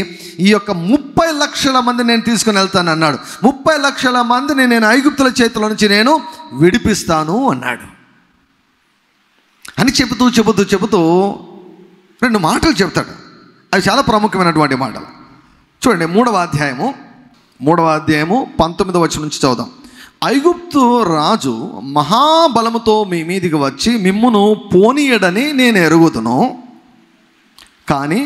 ఈ యొక్క 30 లక్షల మంది నేను తీసుకుని వెళ్తాను అన్నాడు. 30 లక్షల మందిని నేను ఐగుప్తుల చేతిలో నుంచి నేను విడిపిస్తాను అన్నాడు అని చెబుతూ 2 మాటలు చెప్తాడు. అవి చాలా ప్రాముఖ్యమైనటువంటి మాటలు. చూడండి, 3వ అధ్యాయము 19వ వచనం నుంచి చదువుదాం. ఐగుప్తు రాజు మహాబలముతో మీ మీదికి వచ్చి మిమ్మును పోనీయడని నేను ఎరుగుదును, కానీ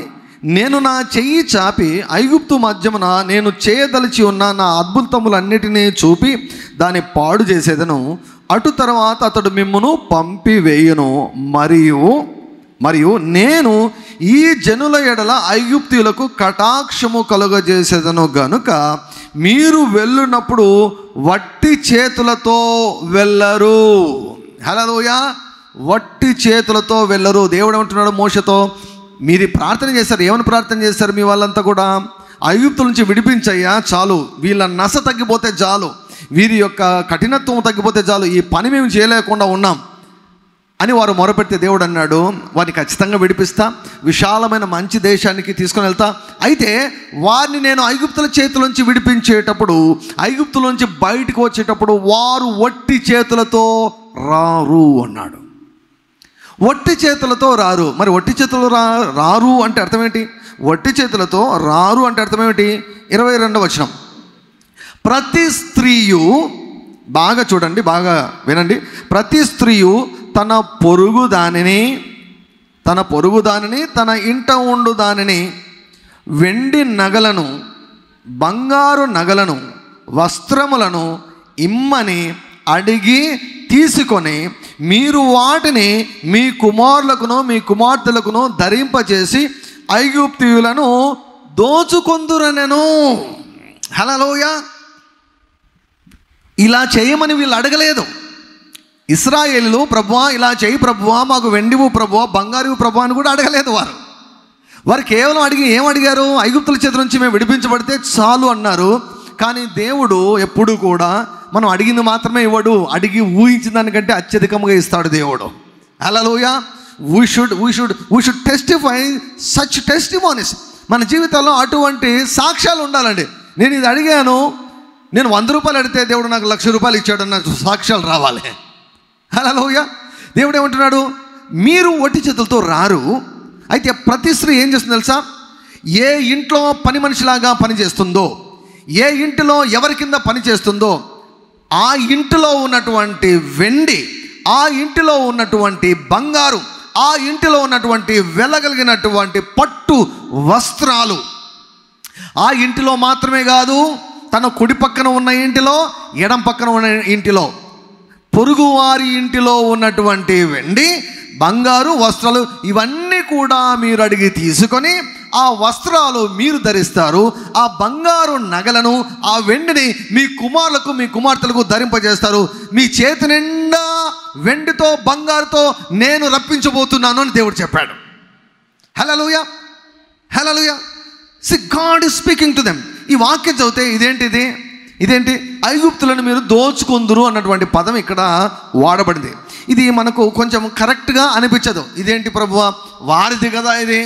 నేను నా చెయ్యి చాపి ఐగుప్తు మధ్యమున నేను చేయదలిచి ఉన్న నా అద్భుతములన్నిటినీ చూపి దాన్ని పాడు చేసేదను. అటు తర్వాత అతడు మిమ్మును పంపివేయును. మరియు నేను ఈ జనుల ఎడల ఐగుప్తీయులకు కటాక్షము కలుగజేసేదను గనుక మీరు వెళ్ళునప్పుడు వట్టి చేతులతో వెళ్ళరు. హల్లెలూయా. వట్టి చేతులతో వెళ్ళరు. దేవుడు ఏమంటున్నాడు మోషేతో? మీరు ప్రార్థన చేశారు. ఏమని ప్రార్థన చేశారు? మీ వాళ్ళంతా కూడా ఐగుప్తు నుంచి విడిపించయ్యా చాలు, వీళ్ళ నస తగ్గిపోతే చాలు, వీరి యొక్క కఠినత్వం తగ్గిపోతే చాలు, ఈ పని మేము చేయలేకుండా ఉన్నాం అని వారు మొరపెడితే దేవుడు అన్నాడు, వారిని ఖచ్చితంగా విడిపిస్తా, విశాలమైన మంచి దేశానికి తీసుకొని వెళ్తా. అయితే వారిని నేను ఐగుప్తుల చేతులోంచి విడిపించేటప్పుడు, ఐగుప్తులోంచి బయటకు వచ్చేటప్పుడు వారు వట్టి చేతులతో రారు అన్నాడు. వట్టి చేతులతో రారు. మరి వట్టి చేతులు రారు అంటే అర్థం ఏంటి? వట్టి చేతులతో రారు అంటే అర్థం ఏమిటి? 22వ వచనం, ప్రతి స్త్రీయు, బాగా చూడండి, బాగా వినండి, ప్రతి స్త్రీయు తన పొరుగు దానిని తన ఇంట ఉండు దానిని వెండి నగలను, బంగారు నగలను, వస్త్రములను ఇమ్మని అడిగి తీసుకొని మీరు వాటిని మీ కుమారులకును మీ కుమార్తెలకును ధరింపచేసి ఐగుప్తీయులను దోచుకొందురనెను. హల్లెలూయా. ఇలా చేయమని వీళ్ళు అడగలేదు. ఇశ్రాయేలులు ప్రభువా ఇలా చేయి ప్రభువా, మాకు వెండివు ప్రభువా, బంగారు ప్రభువా అని కూడా అడగలేదు. వారు కేవలం ఏమడిగారు? ఐగుప్తుల చేతి నుంచి మేము విడిపించబడితే చాలు అన్నారు. కానీ దేవుడు ఎప్పుడు కూడా మనం అడిగింది మాత్రమే ఇవ్వడు, అడిగి ఊహించిన దానికంటే అత్యధికంగా ఇస్తాడు దేవుడు. Hallelujah. We should testify such testimonies. మన జీవితంలో అటువంటి సాక్ష్యాలు ఉండాలండి. నేను ఇది అడిగాను, నేను 100 రూపాయలు అడిగితే దేవుడు నాకు 1,00,000 రూపాయలు ఇచ్చాడు అన్న సాక్ష్యాలు రావాలి. హల్లెలూయా. దేవుడు ఏమంటున్నాడు? మీరు వట్టి చేతులతో రారు. అయితే ప్రతి స్త్రీ ఏం చేస్తుందో తెలుసా? ఏ ఇంట్లో పని మనిషిలాగా పని చేస్తుందో, ఏ ఇంటిలో ఎవరి కింద పని చేస్తుందో, ఆ ఇంటిలో ఉన్నటువంటి వెండి, ఆ ఇంటిలో ఉన్నటువంటి బంగారు, ఆ ఇంటిలో ఉన్నటువంటి వెలగలిగినటువంటి పట్టు వస్త్రాలు, ఆ ఇంటిలో మాత్రమే కాదు, తన కుడి పక్కన ఉన్న ఇంటిలో, ఎడం పక్కన ఉన్న ఇంటిలో, పొరుగువారి ఇంటిలో ఉన్నటువంటి వెండి, బంగారు, వస్త్రాలు ఇవన్నీ కూడా మీరు అడిగి తీసుకొని ఆ వస్త్రాలు మీరు ధరిస్తారు. ఆ బంగారు నగలను, ఆ వెండిని మీ కుమారులకు మీ కుమార్తెలకు ధరింపజేస్తారు. మీ చేతి నిండా వెండితో బంగారుతో నేను రప్పించబోతున్నాను అని దేవుడు చెప్పాడు. హల్లెలూయా. హల్లెలూయా. See, God is speaking to them. ఈ వాక్యం చదివితే ఇదేంటి ఐగుప్తులను మీరు దోచుకుందురు అన్నటువంటి పదం ఇక్కడ వాడబడింది. ఇది మనకు కొంచెం కరెక్ట్గా అనిపించదు. ఇదేంటి ప్రభువా, వారిది కదా, ఇది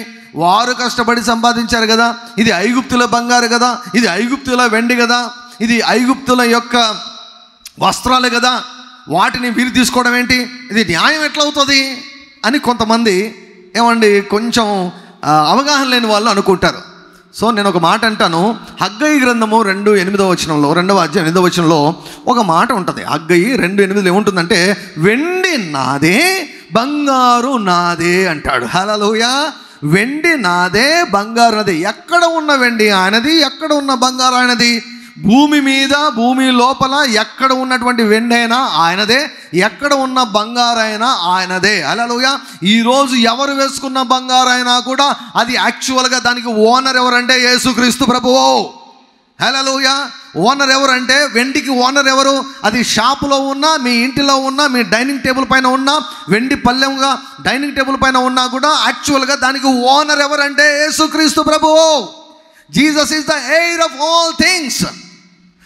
వారు కష్టపడి సంపాదించారు కదా, ఇది ఐగుప్తుల బంగారు కదా, ఇది ఐగుప్తుల వెండి కదా, ఇది ఐగుప్తుల యొక్క వస్త్రాలు కదా, వాటిని మీరు తీసుకోవడం ఏంటి, ఇది న్యాయం ఎట్లా అవుతుంది అని కొంతమంది కొంచెం అవగాహన లేని వాళ్ళు అనుకుంటారు. సో నేను ఒక మాట అంటాను. హగ్గయి గ్రంథము 2:8 వచనంలో, 2వ అధ్యాయం 8వ వచనంలో ఒక మాట ఉంటుంది. హగ్గయి 2:8 ఏముంటుందంటే, వెండి నాదే బంగారు నాదే అంటాడు. హల్లెలూయా. వెండి నాదే బంగారు నాదే. ఎక్కడ ఉన్న వెండి ఆయనది, ఎక్కడ ఉన్న బంగారు ఆయనది. భూమి మీద, భూమి లోపల ఎక్కడ ఉన్నటువంటి వెండి అయినా ఆయనదే, ఎక్కడ ఉన్న బంగారు అయినా ఆయనదే. హల్లెలూయా. ఈరోజు ఎవరు వేసుకున్న బంగారు అయినా కూడా అది యాక్చువల్గా దానికి ఓనర్ ఎవరంటే యేసుక్రీస్తు ప్రభువు. హల్లెలూయా. ఓనర్ ఎవరంటే, వెండికి ఓనర్ ఎవరు? అది షాపులో ఉన్నా, మీ ఇంటిలో ఉన్నా, మీ డైనింగ్ టేబుల్ పైన ఉన్నా, వెండి పళ్ళెంగా డైనింగ్ టేబుల్ పైన ఉన్నా కూడా యాక్చువల్గా దానికి ఓనర్ ఎవరంటే యేసుక్రీస్తు ప్రభువు. Jesus is the air of all things.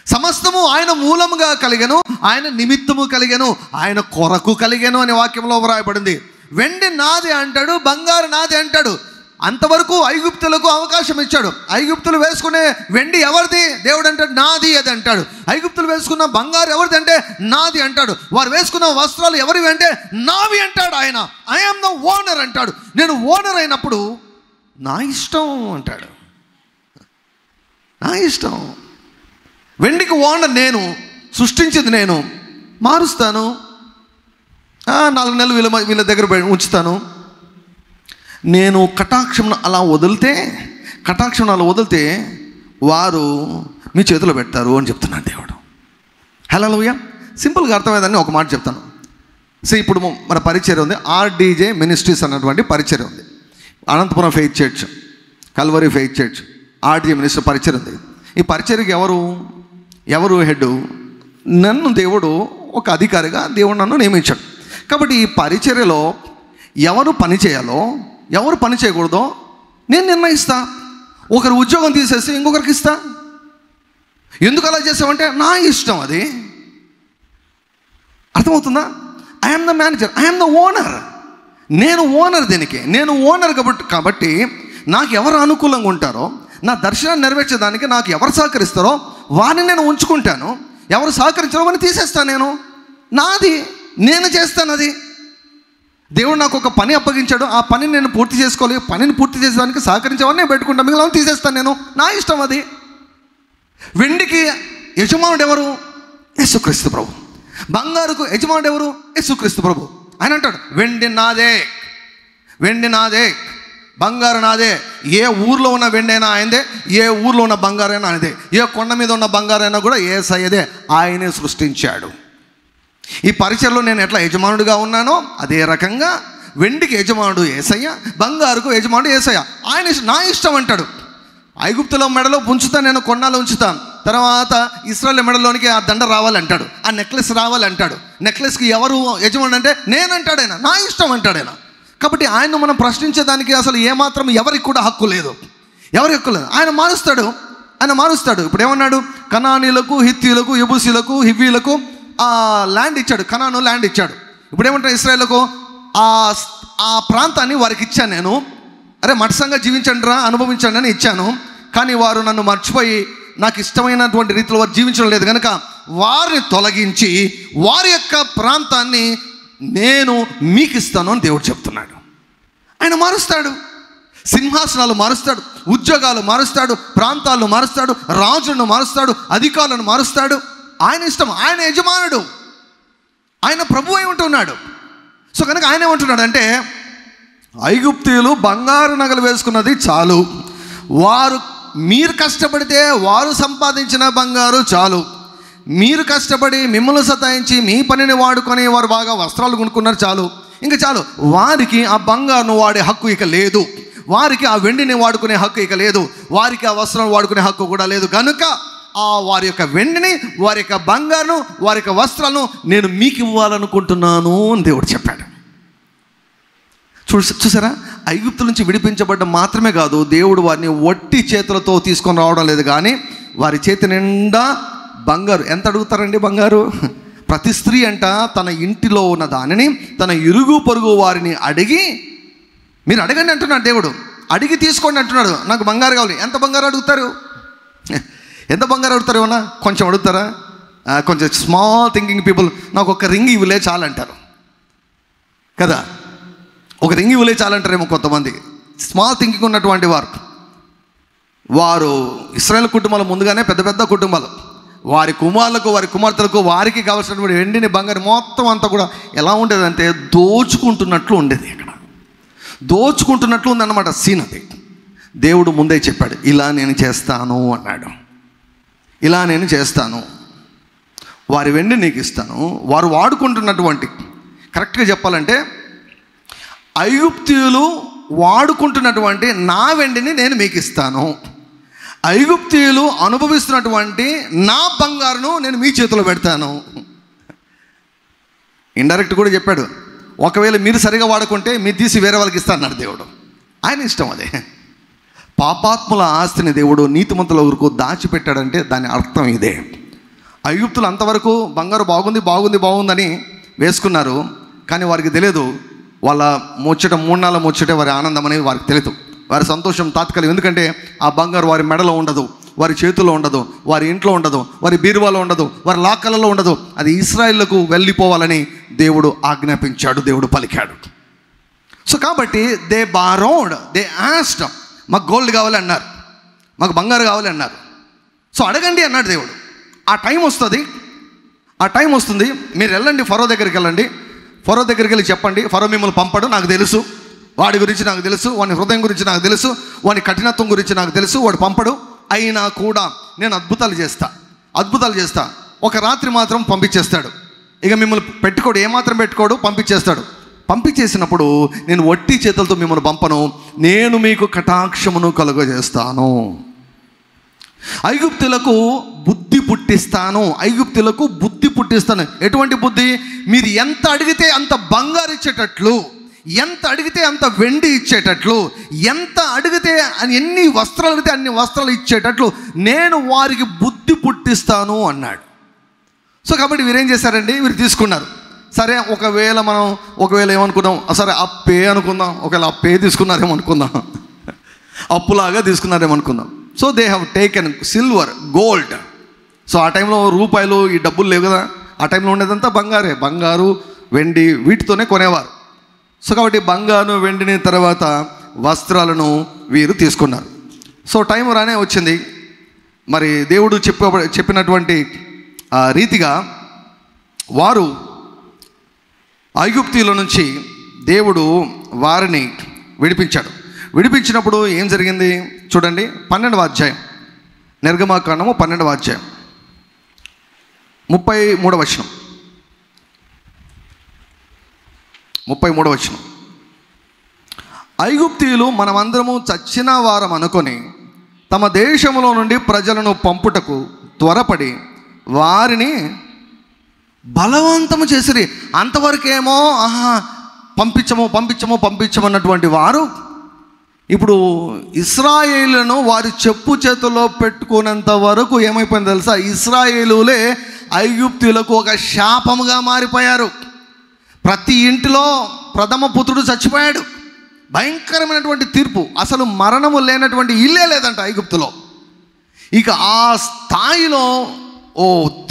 సమస్తము ఆయన మూలముగా కలిగెను, ఆయన నిమిత్తము కలిగెను, ఆయన కొరకు కలిగెను అనే వాక్యంలో వ్రాయబడింది. వెండి నాది అంటాడు, బంగారు నాది అంటాడు. అంతవరకు ఐగుప్తులకు అవకాశం ఇచ్చాడు. ఐగుప్తులు వేసుకునే వెండి ఎవరిది? దేవుడు అంటాడు నాది అది అంటాడు. ఐగుప్తులు వేసుకున్న బంగారు ఎవరిది అంటే నాది అంటాడు. వారు వేసుకున్న వస్త్రాలు ఎవరివి అంటే నావి అంటాడు ఆయన. ఐ యామ్ ద ఓనర్ అంటాడు. నేను ఓనర్ అయినప్పుడు నా ఇష్టం అంటాడు. నా ఇష్టం. వెండికి ఓనర్ నేను, సృష్టించింది నేను, మారుస్తాను. 4 నెలలు వీళ్ళ దగ్గర ఉంచుతాను. నేను కటాక్షం అలా వదిలితే వారు మీ చేతిలో పెడతారు అని చెప్తున్నాడు దేవుడు. హల్లెలూయా. సింపుల్గా అర్థమైందని ఒక మాట చెప్తాను. సో ఇప్పుడు మన పరిచర్య ఉంది, ఆర్డీజే మినిస్ట్రీస్ అన్నటువంటి పరిచర్య ఉంది. Anantapuram faith church, Calvary faith church, RDJ ministry పరిచర్య ఉంది. ఈ పరిచర్యకి ఎవరు హెడ్? నన్ను దేవుడు ఒక అధికారిగా దేవుడు నన్ను నియమించాడు. కాబట్టి ఈ పరిచర్యలో ఎవరు పని చేయాలో ఎవరు పని చేయకూడదో నేను నిర్ణయిస్తా. ఒకరు ఉద్యోగం తీసేసి ఇంకొకరికి ఇస్తా. ఎందుకు అలా చేసామంటే నా ఇష్టం, అది అర్థమవుతుందా? I'm the manager, I'm the owner. నేను ఓనర్, దీనికి నేను ఓనర్. కాబట్టి నాకు ఎవరు అనుకూలంగా ఉంటారో, నా దర్శనాన్ని నెరవేర్చేదానికి నాకు ఎవరు సహకరిస్తారో వారిని నేను ఉంచుకుంటాను. ఎవరు సహకరించారో వారిని తీసేస్తాను. నాది నేను చేస్తాను. అది దేవుడు నాకు ఒక పని అప్పగించాడు, ఆ పనిని నేను పూర్తి చేసుకోవాలి. పనిని పూర్తి చేసేదానికి సహకరించేవాడిని నేను పెట్టుకుంటాను, మిగిలిన తీసేస్తాను. నా ఇష్టం అది. వెండికి యజమానుడు ఎవరు? యేసుక్రీస్తు ప్రభు. బంగారుకు యజమానుడు ఎవరు? యేసుక్రీస్తు ప్రభు. ఆయన అంటాడు, వెండి నాదే, బంగారు నాదే. ఏ ఊర్లో ఉన్న వెండి అయినా ఆయనదే, ఏ ఊర్లో ఉన్న బంగారు అయినా ఆయనదే, ఏ కొండ మీద ఉన్న బంగారు అయినా కూడా యేసయ్యదే. ఆయనే సృష్టించాడు. ఈ పరిచయలో నేను ఎట్లా యజమానుడిగా ఉన్నానో అదే రకంగా వెండికి యజమానుడు యేసయ్య, బంగారుకు యజమానుడు యేసయ్య. ఆయన నా ఇష్టం అంటాడు. ఐగుప్తులో మెడలో ఉంచుతాను, నేను కొన్నాళ్ళు ఉంచుతాను. తర్వాత ఇశ్రాయేల్ మెడలోనికి ఆ దండ రావాలంటాడు, ఆ నెక్లెస్ రావాలంటాడు. నెక్లెస్కి ఎవరు యజమానుడు అంటే నేనంటాడు ఆయన. నా ఇష్టం అంటాడు ఆయన. కాబట్టి ఆయన మనం ప్రశ్నించేదానికి అసలు ఏమాత్రం ఎవరికి కూడా హక్కు లేదు. ఆయన మారుస్తాడు. ఇప్పుడు ఏమన్నాడు? కనానీయులకు, హిత్తీయులకు, యెబూసీయులకు, హివ్వీలకు ల్యాండ్ ఇచ్చాడు, కనాను ల్యాండ్ ఇచ్చాడు. ఇప్పుడు ఏమంటాడు? ఇశ్రాయేలుకు ఆ ప్రాంతాన్ని వారికి ఇచ్చాను నేను. అరే మఠసంగా జీవించండి రా, అనుభవించండి అని ఇచ్చాను. కానీ వారు నన్ను మర్చిపోయి నాకు ఇష్టమైనటువంటి రీతిలో వారు జీవించడం లేదు కనుక వారిని తొలగించి వారి యొక్క ప్రాంతాన్ని నేను మీకు ఇస్తాను అని దేవుడు చెప్తున్నాడు. ఆయన మారుస్తాడు. సింహాసనాలు మారుస్తాడు, ఉద్యోగాలు మారుస్తాడు, ప్రాంతాలను మారుస్తాడు, రాజులను మారుస్తాడు, అధికారులను మారుస్తాడు. ఆయన ఇష్టం. ఆయన యజమానుడు, ఆయన ప్రభు అయి ఉంటున్నాడు. సో కనుక ఆయన ఏమంటున్నాడు అంటే, ఐగుప్తీయులు బంగారు నగలు వేసుకున్నది చాలు, మీరు కష్టపడితే వారు సంపాదించిన బంగారు చాలు, మీరు కష్టపడి మిమ్మల్ని సతాయించి మీ పనిని వాడుకొని వారు బాగా వస్త్రాలు కొనుక్కున్నారు చాలు, ఇంకా చాలు. వారికి ఆ బంగారును వాడే హక్కు ఇక లేదు, వారికి ఆ వెండిని వాడుకునే హక్కు ఇక లేదు, వారికి ఆ వస్త్రం వాడుకునే హక్కు కూడా లేదు. కనుక వారి యొక్క వెండిని, వారి యొక్క బంగారును, వారి యొక్క వస్త్రాలను నేను మీకు ఇవ్వాలనుకుంటున్నాను అని దేవుడు చెప్పాడు. చూసారా? ఐగుప్తు నుంచి విడిపించబడ్డ మాత్రమే కాదు, దేవుడు వారిని వట్టి చేతులతో తీసుకొని రావడం లేదు, కానీ వారి చేతి నిండా బంగారు. ఎంత అడుగుతారండి బంగారు? ప్రతి స్త్రీ అంట తన ఇంటిలో ఉన్న దానిని తన ఇరుగు పొరుగు వారిని అడిగి, మీరు అడగండి అంటున్నాడు దేవుడు, అడిగి తీసుకోండి అంటున్నాడు. నాకు బంగారు కావాలి. ఎంత బంగారు అడుగుతారు? ఎంత బంగారు అడుగుతారు? ఏమన్నా కొంచెం అడుగుతారా? కొంచెం స్మాల్ థింకింగ్ పీపుల్ నాకు ఒక రింగ్ ఇవ్వలే చాలంటారు కదా. ఒక రింగ్ ఇవ్వలే చాలంటారేమో కొంతమంది. స్మాల్ థింకింగ్ ఉన్నటువంటి వారు ఇశ్రాయేల్ కుటుంబాలు ముందుగానే పెద్ద పెద్ద కుటుంబాలు, వారి కుమారులకు, వారి కుమార్తెలకు, వారికి కావాల్సినటువంటి వెండిని, బంగారు మొత్తం అంతా కూడా ఎలా ఉండేదంటే దోచుకుంటున్నట్లు ఉండేది. ఇక్కడ దోచుకుంటున్నట్లు ఉందన్నమాట సీన్. అది దేవుడు ముందే చెప్పాడు, ఇలా నేను చేస్తాను అన్నాడు. ఇలా నేను చేస్తాను, వారి వెండి నీకు ఇస్తాను. వారు వాడుకుంటున్నటువంటి, కరెక్ట్గా చెప్పాలంటే ఐగుప్తీయులు వాడుకుంటున్నటువంటి నా వెండిని నేను మీకు ఇస్తాను. ఐగుప్తీయులు అనుభవిస్తున్నటువంటి నా బంగారును నేను మీ చేతిలో పెడతాను. ఇండైరెక్ట్ కూడా చెప్పాడు, ఒకవేళ మీరు సరిగా వాడుకుంటే మీరు తీసి వేరే వాళ్ళకి ఇస్తా అన్నాడు దేవుడు. ఆయన ఇష్టం అదే. పాపాత్ముల ఆస్తిని దేవుడు నీతిమంతుల వరకు దాచిపెట్టాడంటే దాని అర్థం ఇదే. ఐగుప్తులు అంతవరకు బంగారు బాగుందని వేసుకున్నారు, కానీ వారికి తెలియదు వాళ్ళ ముచ్చట, 3 నాళ్ళ ముచ్చటే వారి ఆనందం అనేది వారికి తెలియదు. వారి సంతోషం తాత్కాలికం. ఎందుకంటే ఆ బంగారు వారి మెడలో ఉండదు, వారి చేతుల్లో ఉండదు, వారి ఇంట్లో ఉండదు, వారి బీరువాలో ఉండదు, వారి లాకర్లలో ఉండదు. అది ఇశ్రాయేలుకు వెళ్ళిపోవాలని దేవుడు ఆజ్ఞాపించాడు, దేవుడు పలికాడు. సో కాబట్టి దే బారోడ్, దే ఆస్క్డ్, మాకు గోల్డ్ కావాలి అన్నారు, మాకు బంగారు కావాలి అన్నారు. సో అడగండి అన్నాడు దేవుడు. ఆ టైం వస్తుంది, మీరు వెళ్ళండి, ఫరో దగ్గరికి వెళ్ళండి, ఫరో దగ్గరికి వెళ్ళి చెప్పండి. ఫరో మిమ్మల్ని పంపడు, నాకు తెలుసు. వాడి గురించి నాకు తెలుసు, వాడి హృదయం గురించి నాకు తెలుసు, వాడి కఠినత్వం గురించి నాకు తెలుసు, వాడు పంపడు. అయినా కూడా నేను అద్భుతాలు చేస్తా. ఒక రాత్రి మాత్రం పంపించేస్తాడు. ఇక మిమ్మల్ని పెట్టుకోడు, ఏమాత్రం పెట్టుకోడు, పంపించేస్తాడు. పంపించేసినప్పుడు నేను వట్టి చేతులతో మిమ్మల్ని పంపను, నేను మీకు కటాక్షమును కలుగజేస్తాను. ఐగుప్తులకు బుద్ధి పుట్టిస్తాను. ఎటువంటి బుద్ధి? మీరు ఎంత అడిగితే అంత బంగారు ఇచ్చేటట్లు, ఎంత అడిగితే అంత వెండి ఇచ్చేటట్లు, ఎంత అడిగితే ఎన్ని వస్త్రాలు అడిగితే అన్ని వస్త్రాలు ఇచ్చేటట్లు నేను వారికి బుద్ధి పుట్టిస్తాను అన్నాడు. సో కాబట్టి వీరేం చేశారండి? వీరు తీసుకున్నారు. సరే, ఒకవేళ ఏమనుకుందాం, సరే అప్పే అనుకుందాం, ఒకవేళ అప్పే తీసుకున్నారేమో అనుకుందాం, అప్పులాగా తీసుకున్నారేమో అనుకుందాం. So they have taken silver, gold. So ఆ టైంలో రూపాయలు, ఈ డబ్బులు లేవు కదా, ఆ టైంలో ఉండేదంతా బంగారు, వెండి, వీటితోనే కొనేవారు. సో కాబట్టి బంగారు, వెండిని, తర్వాత వస్త్రాలను వీరు తీసుకున్నారు. సో టైం రానే వచ్చింది. మరి దేవుడు చెప్పినటువంటి రీతిగా వారు ఐగుప్తీయుల నుంచి దేవుడు వారిని విడిపించినప్పుడు ఏం జరిగింది చూడండి. 12వ అధ్యాయం, నిర్గమాకాండము 12వ అధ్యాయం 33వ వచనం. 33వ వచనం. ఐగుప్తీయులు మనమందరము చచ్చిన వారం అనుకొని తమ దేశంలో నుండి ప్రజలను పంపుటకు త్వరపడి వారిని బలవంతము చేసిరి. అంతవరకేమో పంపించమన్నటువంటి వారు ఇప్పుడు ఇశ్రాయేలును వారి చెప్పు చేతుల్లో పెట్టుకునేంత వరకు ఏమైపోయింది తెలుసా? ఇశ్రాయేలులే ఐగుప్తులకు ఒక శాపముగా మారిపోయారు. ప్రతి ఇంటిలో ప్రథమ పుత్రుడు చచ్చిపోయాడు. భయంకరమైనటువంటి తీర్పు. అసలు మరణము లేనటువంటి ఇల్లే లేదంట ఐగుప్తులో. ఇక ఆ స్థాయిలో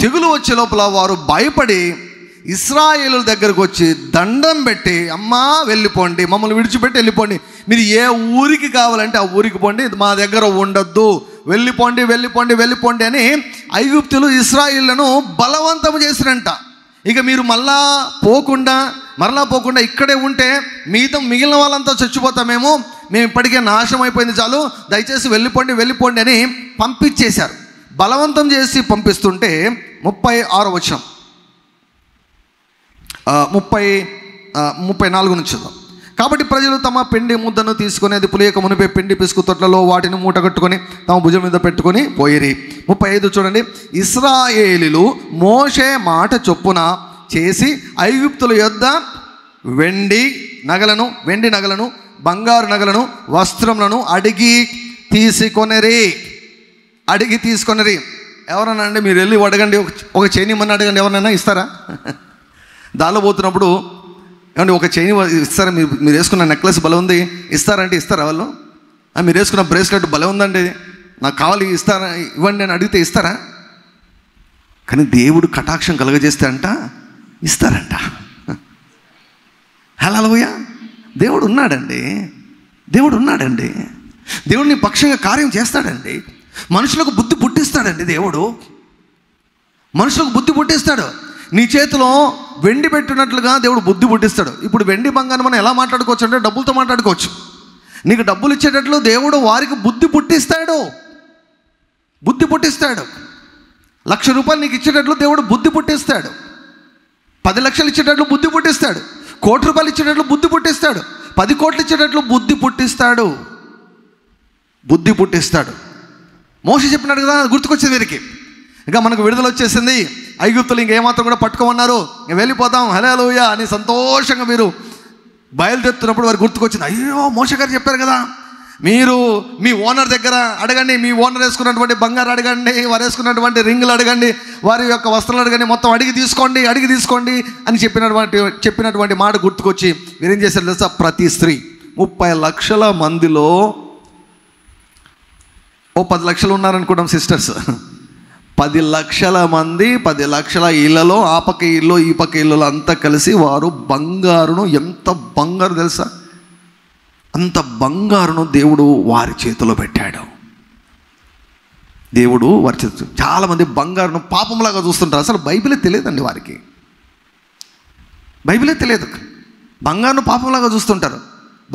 తెగులు వచ్చే లోపల వారు భయపడి ఇశ్రాయేలు దగ్గరకు వచ్చి దండం పెట్టి, అమ్మా వెళ్ళిపోండి, మమ్మల్ని విడిచిపెట్టి వెళ్ళిపోండి, మీరు ఏ ఊరికి కావాలంటే ఆ ఊరికి పోండి, మా దగ్గర ఉండొద్దు, వెళ్ళిపోండి అని ఐగుప్తులు ఇశ్రాయేలును బలవంతం చేసిరంట. ఇక మీరు మరలా పోకుండా ఇక్కడే ఉంటే మిగిలిన వాళ్ళంతా చచ్చిపోతామేమో, మేము ఇప్పటికే నాశనం అయిపోయింది, చాలు, దయచేసి వెళ్ళిపోండి అని పంపించేశారు. బలవంతం చేసి పంపిస్తుంటే 36వ వచనం, 34 నుంచి చూద్దాం. కాబట్టి ప్రజలు తమ పిండి ముద్దను తీసుకొని అది పులియక మునిపే పిండి పిసుకు తొట్లలో వాటిని మూట కట్టుకొని తమ భుజం మీద పెట్టుకొని పోయిరి. 35 చూడండి. ఇశ్రాయేలీలు మోషే మాట చొప్పున చేసి ఐగుప్తుల యొద్ద వెండి నగలను బంగారు నగలను వస్త్రములను అడిగి తీసుకొనిరి. ఎవరన్నా అండి, మీరు వెళ్ళి అడగండి, ఒక చైనీమని అడగండి, ఎవరినైనా ఇస్తారా? దానిలో పోతున్నప్పుడు ఏమంటే ఒక చైన్ ఇస్తారా? మీరు వేసుకున్న నెక్లెస్ భలే ఉంది, ఇస్తారంటే ఇస్తారా వాళ్ళు? మీరు వేసుకున్న బ్రేస్లెట్ భలే ఉందండి, నాకు కావాలి, ఇస్తారా, ఇవ్వండి అని అడిగితే ఇస్తారా? కానీ దేవుడు కటాక్షం కలుగజేస్తే ఇస్తారంట. హల్లెలూయా. దేవుడు ఉన్నాడండి. దేవుడిని పక్షంగా కార్యం చేస్తాడండి. మనుషులకు బుద్ధి పుట్టిస్తాడండి. దేవుడు మనుషులకు బుద్ధి పుట్టిస్తాడు. నీ చేతిలో వెండి పెట్టినట్లుగా దేవుడు బుద్ధి పుట్టిస్తాడు. ఇప్పుడు వెండి బంగారం మనం ఎలా మాట్లాడుకోవచ్చు అంటే డబ్బులతో మాట్లాడుకోవచ్చు. నీకు డబ్బులు ఇచ్చేటట్లు దేవుడు వారికి బుద్ధి పుట్టిస్తాడు. 1,00,000 రూపాయలు నీకు ఇచ్చేటట్లు దేవుడు బుద్ధి పుట్టిస్తాడు. 10 లక్షలు ఇచ్చేటట్లు బుద్ధి పుట్టిస్తాడు. 1,00,00,000 రూపాయలు ఇచ్చేటట్లు బుద్ధి పుట్టిస్తాడు. 10 కోట్లు ఇచ్చేటట్లు బుద్ధి పుట్టిస్తాడు. మోషే చెప్పినాడు కదా, గుర్తుకొచ్చేది వీరికి. ఇంకా మనకు విడుదల వచ్చేసింది. ఐగుప్తులు ఇంకేమాత్రం కూడా పట్టుకోమన్నారు, ఇంక వెళ్ళిపోతాం హల్లెలూయా అని సంతోషంగా మీరు బయలుదేరుతున్నప్పుడు వారు గుర్తుకొచ్చింది, అయ్యో మోషే గారు చెప్పారు కదా, మీరు మీ ఓనర్ దగ్గర అడగండి, మీ ఓనర్ వేసుకున్నటువంటి బంగారు అడగండి, వారు వేసుకున్నటువంటి రింగులు అడగండి, వారి యొక్క వస్త్రాలు అడగండి, మొత్తం అడిగి తీసుకోండి అని చెప్పినటువంటి మాట గుర్తుకొచ్చి మీరేం చేశారు తెలుసా? ప్రతి స్త్రీ 30 లక్షల మందిలో 10 లక్షలు ఉన్నారనుకుంటాం సిస్టర్స్, 10 లక్షల మంది, 10 లక్షల ఇళ్లలో, ఆ పక్క ఇల్లు ఈ పక్క ఇళ్ళలో అంతా కలిసి వారు బంగారును, ఎంత బంగారు తెలుసా, అంత బంగారును దేవుడు వారి చేతిలో పెట్టాడు. దేవుడు వారి చేతిలో, చాలామంది బంగారును పాపంలాగా చూస్తుంటారు. అసలు బైబిలే తెలియదండి వారికి, బైబిలే తెలియదు. బంగారును పాపంలాగా చూస్తుంటారు.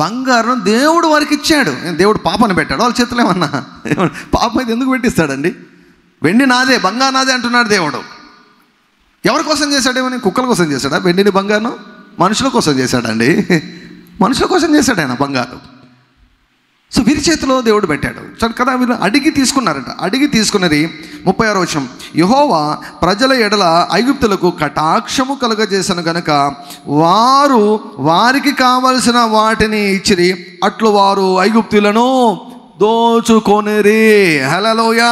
బంగారం దేవుడు వారికి ఇచ్చాడు. దేవుడు పాపని పెట్టాడు వాళ్ళ చేతిలో ఏమన్నా? పాపం అయితే ఎందుకు పెట్టిస్తాడండి? వెండి నాదే, బంగారు నాదే అంటున్నాడు దేవుడు. ఎవరి కోసం చేశాడేమని? కుక్కల కోసం చేశాడా వెండిని బంగారం? మనుషుల కోసం చేశాడండి. మనుషుల కోసం చేశాడు ఆయన బంగారం. సో వీరి చేతిలో దేవుడు పెట్టాడు కదా. వీళ్ళు అడిగి తీసుకున్నారంట. అడిగి తీసుకున్నది 36వ వచనం, యెహోవా ప్రజల ఎడల ఐగుప్తులకు కటాక్షము కలుగజేసను గనుక వారు వారికి కావలసిన వాటిని ఇచ్చిరి, అట్లు వారు ఐగుప్తులను దోచుకొనిరి. హల్లెలూయా,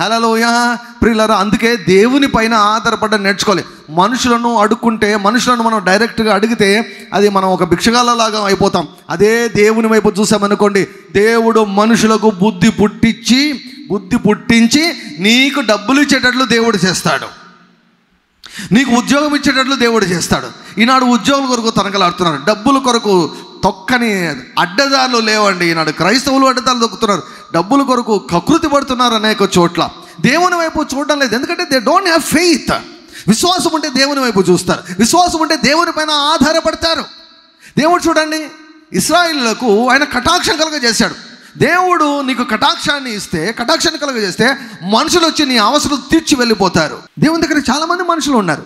హల్లెలూయా. ప్రియులారా, అందుకే దేవుని పైన ఆధారపడ నేర్చుకోవాలి. మనుషులను అడుక్కుంటే, మనుషులను మనం డైరెక్ట్గా అడిగితే అది మనం ఒక భిక్షగాలలాగా అయిపోతాం. అదే దేవుని వైపు చూసామనుకోండి, దేవుడు మనుషులకు బుద్ధి పుట్టించి నీకు డబ్బులు ఇచ్చేటట్లు దేవుడు చేస్తాడు, నీకు ఉద్యోగం ఇచ్చేటట్లు దేవుడు చేస్తాడు. ఈనాడు ఉద్యోగుల కొరకు తనకలాడుతున్నారు, డబ్బుల కొరకు తొక్కని అడ్డదారులు లేవండి. ఈనాడు క్రైస్తవులు అడ్డదారులు దొక్కుతున్నారు, డబ్బుల కొరకు కకృతి పడుతున్నారు అనేక చోట్ల. దేవుని వైపు చూడడం లేదు, ఎందుకంటే దే డోంట్ హ్యావ్ ఫెయిత్. విశ్వాసం ఉంటే దేవుని వైపు చూస్తారు, విశ్వాసం ఉంటే దేవుని పైన ఆధారపడతారు. దేవుడు చూడండి, ఇశ్రాయేలులకు ఆయన కటాక్షం కలుగజేశాడు. దేవుడు నీకు కటాక్షాన్ని ఇస్తే, కటాక్షాన్ని కలుగజేస్తే మనుషులు వచ్చి నీ అవసరం తీర్చి వెళ్ళిపోతారు. దేవుని దగ్గర చాలామంది మనుషులు ఉన్నారు.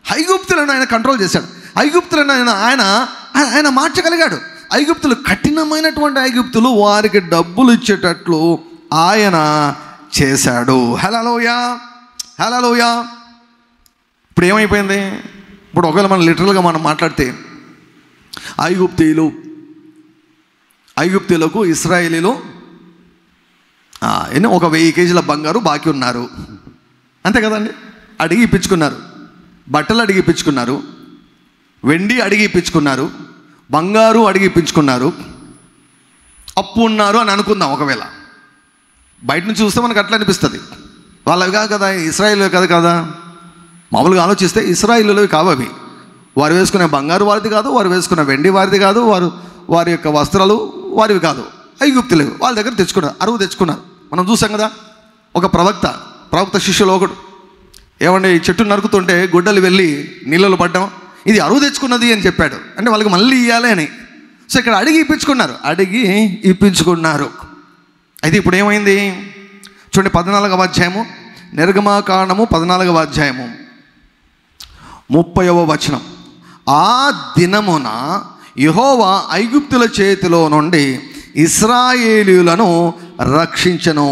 ఐగుప్తులను ఆయన కంట్రోల్ చేశాడు. ఐగుప్తులను ఆయన మార్చగలిగాడు. ఐగుప్తులు కఠినమైనటువంటి ఐగుప్తులు వారికి డబ్బులు ఇచ్చేటట్లు ఆయన చేశాడు. హల్లెలూయా, హల్లెలూయా. ఇప్పుడు ఏమైపోయింది? ఇప్పుడు ఒకవేళ మనం లిటరల్గా మనం మాట్లాడితే ఐగుప్తీయులకు ఇశ్రాయేలీలు ఒక 1000 కేజీల బంగారు బాకీ ఉన్నారు, అంతే కదండి. అడిగి ఇప్పించుకున్నారు, బట్టలు అడిగి ఇప్పించుకున్నారు, వెండి అడిగి ఇప్పించుకున్నారు, బంగారు అడిగి ఇప్పించుకున్నారు, అప్పు ఉన్నారు అని అనుకుందాం. ఒకవేళ బయట నుంచి చూస్తే మనకు అట్లా అనిపిస్తుంది, వాళ్ళవి కాదు కదా, ఇశ్రాయేలు కదా. మామూలుగా ఆలోచిస్తే ఇశ్రాయేలువి కావు అవి. వారు వేసుకునే బంగారు వారిది కాదు, వారు వేసుకునే వెండి వారిది కాదు, వారి యొక్క వస్త్రాలు వారివి కాదు, ఐగుప్తులు వాళ్ళ దగ్గర తెచ్చుకున్నారు, అరువు తెచ్చుకున్నారు. మనం చూసాం కదా, ఒక ప్రవక్త శిష్యులు ఒకడు, ఏమంటే ఈ చెట్టు నరుకుతుంటే గుడ్డలు వెళ్ళి నీళ్ళలో పడ్డాం, ఇది అరువు తెచ్చుకున్నది అని చెప్పాడు. అంటే వాళ్ళకి మళ్ళీ ఇవ్వాలి అని. సో ఇక్కడ అడిగి ఇప్పించుకున్నారు. అయితే ఇప్పుడు ఏమైంది చూడండి, 14వ అధ్యాయము, నిర్గమకాండము 14వ అధ్యాయము 30వ వచనం. ఆ దినమున యెహోవా ఐగుప్తుల చేతిలో నుండి ఇశ్రాయేలీయులను రక్షించెను.